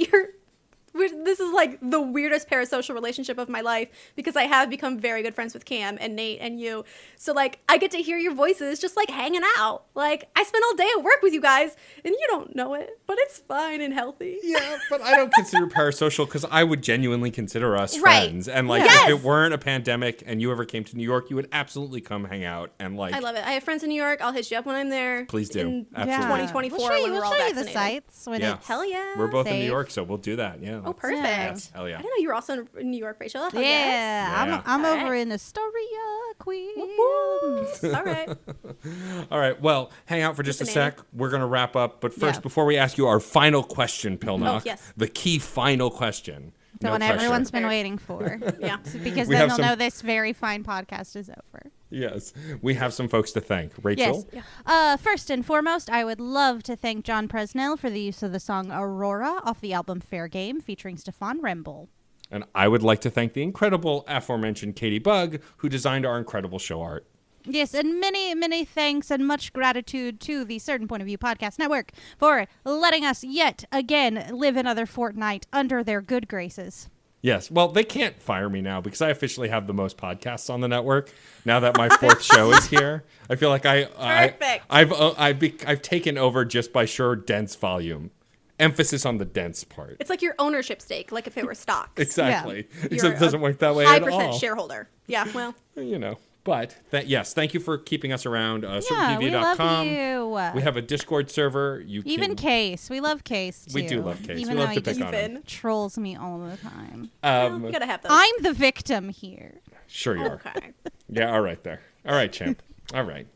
this is like the weirdest parasocial relationship of my life because I have become very good friends with Cam and Nate and you. So like I get to hear your voices just like hanging out. Like I spend all day at work with you guys and you don't know it, but it's fine and healthy. Yeah, but I don't consider parasocial because I would genuinely consider us Right. friends. And like Yes. if it weren't a pandemic and you ever came to New York, you would absolutely come hang out and like I love it. I have friends in New York. I'll hit you up when I'm there. Please do. In Absolutely. 2024 We'll show you, when we're all you the vaccinated. sites. When Yeah. it's, Hell yeah. We're both in New Safe. York, so we'll do that. Yeah. Oh, perfect. Yes. Hell yeah. I didn't know you were also in New York, Rachel. Hell yeah, yes. Yeah. I'm All over right. in Astoria, Queens. Woo. All right. All right. Well, hang out for just a Listen, Annie. sec. We're going to wrap up. But first, Yeah. before we ask you our final question, Pilnok, Oh, yes. the key final question. The No one pressure. everyone's been Fair. waiting for. Yeah. Because We then have they'll some- know this very fine podcast is over. Yes. We have some folks to thank. Rachel? Yes. First and foremost, I would love to thank John Presnell for the use of the song Aurora off the album Fair Game featuring Stefan Remble. And I would like to thank the incredible aforementioned Katie Bugg, who designed our incredible show art. Yes, and many, many thanks and much gratitude to the Certain Point of View Podcast Network for letting us yet again live another fortnight under their good graces. Yes. Well, they can't fire me now because I officially have the most podcasts on the network. Now that my fourth show is here, I feel like Perfect. I've taken over just by sheer dense volume. Emphasis on the dense part. It's like your ownership stake, like if it were stocks. Exactly. You're Except it doesn't work that way high at percent all. shareholder. Yeah, well. You know. But yes, thank you for keeping us around. Yeah, we love CertainTV.com. you. We have a Discord server. You Even can, Case. We love Case, too. We do love Case. Even We love though to he pick just on him. Even. trolls me all the time. Well, you gotta have those. I'm the victim here. Sure you are. Okay. Yeah, all right there. All right, champ. All right.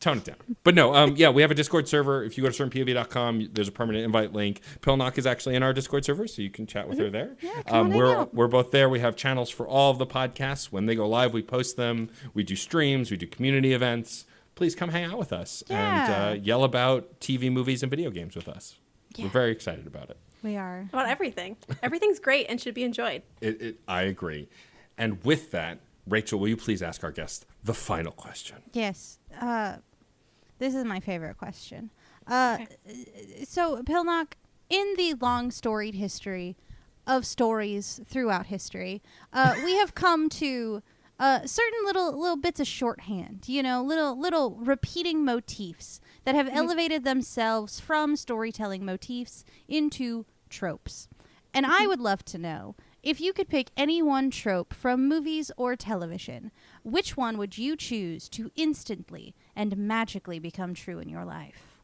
Tone it down. But no, yeah, we have a Discord server. If you go to certainpov.com, there's a permanent invite link. Pilnok is actually in our Discord server, so you can chat with her there. Yeah, come on hang out. We're both there. We have channels for all of the podcasts. When they go live, we post them. We do streams. We do community events. Please come hang out with us Yeah. and yell about TV, movies, and video games with us. Yeah. We're very excited about it. We are. About everything. Everything's great and should be enjoyed. I agree. And with that, Rachel, will you please ask our guest the final question? Yes. This is my favorite question. Okay. So, Pilnok, in the long storied history of stories throughout history, we have come to certain little bits of shorthand, little repeating motifs that have elevated themselves from storytelling motifs into tropes. And I would love to know, if you could pick any one trope from movies or television, which one would you choose to instantly and magically become true in your life?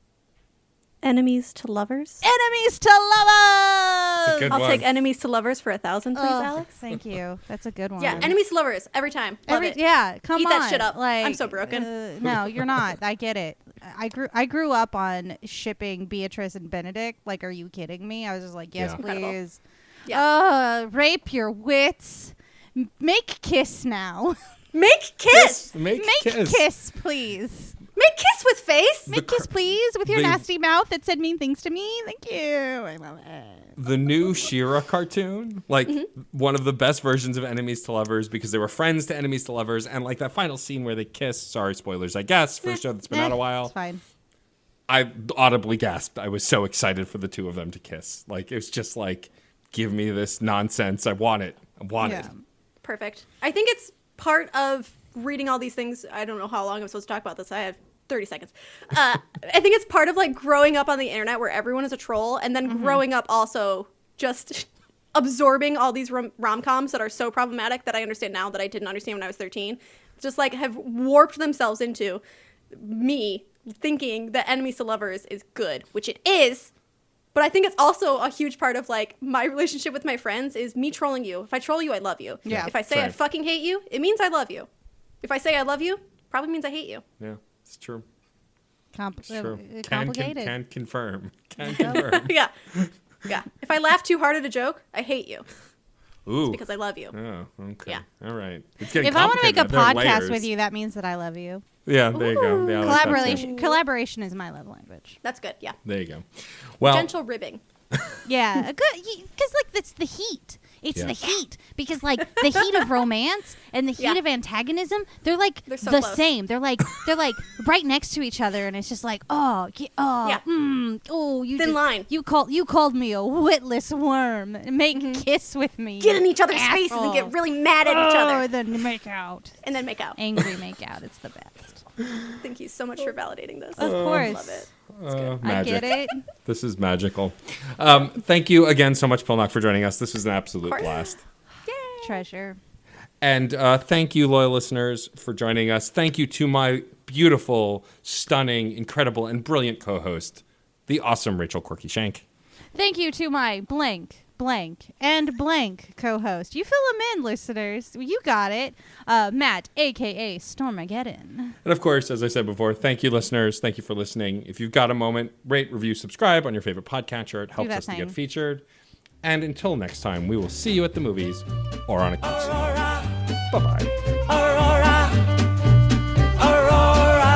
Enemies to lovers? Enemies to lovers! Good I'll one. take enemies to lovers for 1,000, please, Oh, Alex. Thank you. That's a good one. Yeah, enemies to lovers every time. Love it. Yeah, come Eat on. that shit up. Like, I'm so broken. No, you're not. I get it. I grew up on shipping Beatrice and Benedict. Like, are you kidding me? I was just like, yes, Yeah. Incredible. please. Yeah. Rape your wits. Make kiss now. Make kiss. Make Make kiss, please. Make kiss with face. Make kiss, please, with your the- nasty mouth that said mean things to me. Thank you. I love it. The new She-Ra cartoon, like one of the best versions of Enemies to Lovers because they were friends to Enemies to Lovers, and like that final scene where they kiss. Sorry, spoilers, I guess, for a show that's been out a while. It's fine. I audibly gasped. I was so excited for the two of them to kiss. Like it was just like, give me this nonsense. I want it. I want it. Perfect. I think it's part of reading all these things. I don't know how long I'm supposed to talk about this. I have 30 seconds. I think it's part of like growing up on the internet where everyone is a troll, and then growing up also just absorbing all these rom-coms that are so problematic that I understand now that I didn't understand when I was 13. Just like have warped themselves into me thinking that Enemies to Lovers is good, which it is. But I think it's also a huge part of like my relationship with my friends is me trolling you. If I troll you, I love you. Yeah. If I say I Same. fucking hate you, it means I love you. If I say I love you, probably means I hate you. Yeah, it's true. It's True. complicated. Can confirm. Can confirm. Yeah. Yeah. If I laugh too hard at a joke, I hate you. Ooh. It's because I love you. Oh, okay. Yeah. All right. It's getting If I want to make a complicated. There are podcast layers. with you, that means that I love you. Yeah, there you go. Yeah, I like that too. Collaboration is my love language. That's good. Yeah. There you go. Well, Gentle ribbing. Yeah, because like that's the heat. It's Yeah. the heat because like the heat of romance and the heat of antagonism, they're so the close. same. They're like right next to each other, and it's just like oh you Thin line. You called me a witless worm. Make kiss with me. Get in each other's faces asshole. and get really mad at each other. Then make out. And then make out. Angry make out. It's the best. Thank you so much for validating this. Of course. Love it. I magic. get it. This is magical. Thank you again so much, Pilnok, for joining us. This was an absolute blast. Treasure. And thank you, loyal listeners, for joining us. Thank you to my beautiful, stunning, incredible, and brilliant co-host, the awesome Rachel Corky Shank. Thank you to my blank co-host. You fill them in, listeners. You got it. Matt, a.k.a. Stormageddon. And of course, as I said before, thank you, listeners. Thank you for listening. If you've got a moment, rate, review, subscribe on your favorite podcatcher. It helps us to get featured. And until next time, we will see you at the movies or on a cruise. Bye-bye. Aurora, Aurora,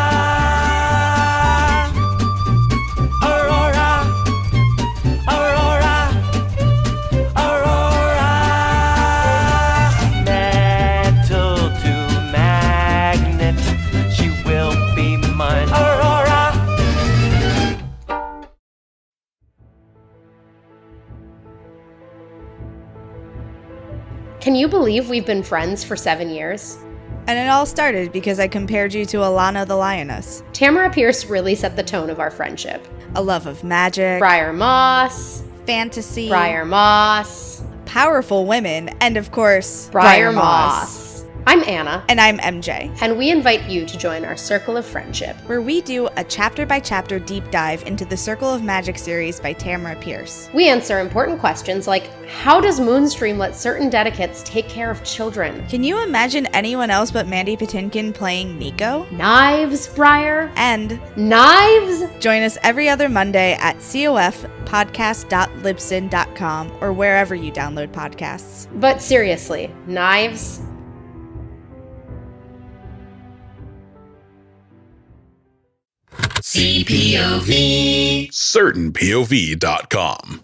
Aurora, Aurora, Aurora. Metal to magnet, she will be mine. Aurora. Can you believe we've been friends for 7 years? And it all started because I compared you to Alana the Lioness. Tamara Pierce really set the tone of our friendship. A love of magic, Briar Moss, fantasy, Briar Moss, powerful women, and of course, Briar Moss. I'm Anna. And I'm MJ. And we invite you to join our Circle of Friendship, where we do a chapter-by-chapter deep dive into the Circle of Magic series by Tamara Pierce. We answer important questions like, how does Moonstream let certain dedicates take care of children? Can you imagine anyone else but Mandy Patinkin playing Nico? Knives, Briar? And knives? Join us every other Monday at cofpodcast.libsyn.com or wherever you download podcasts. But seriously, knives? CPOV. CertainPOV.com.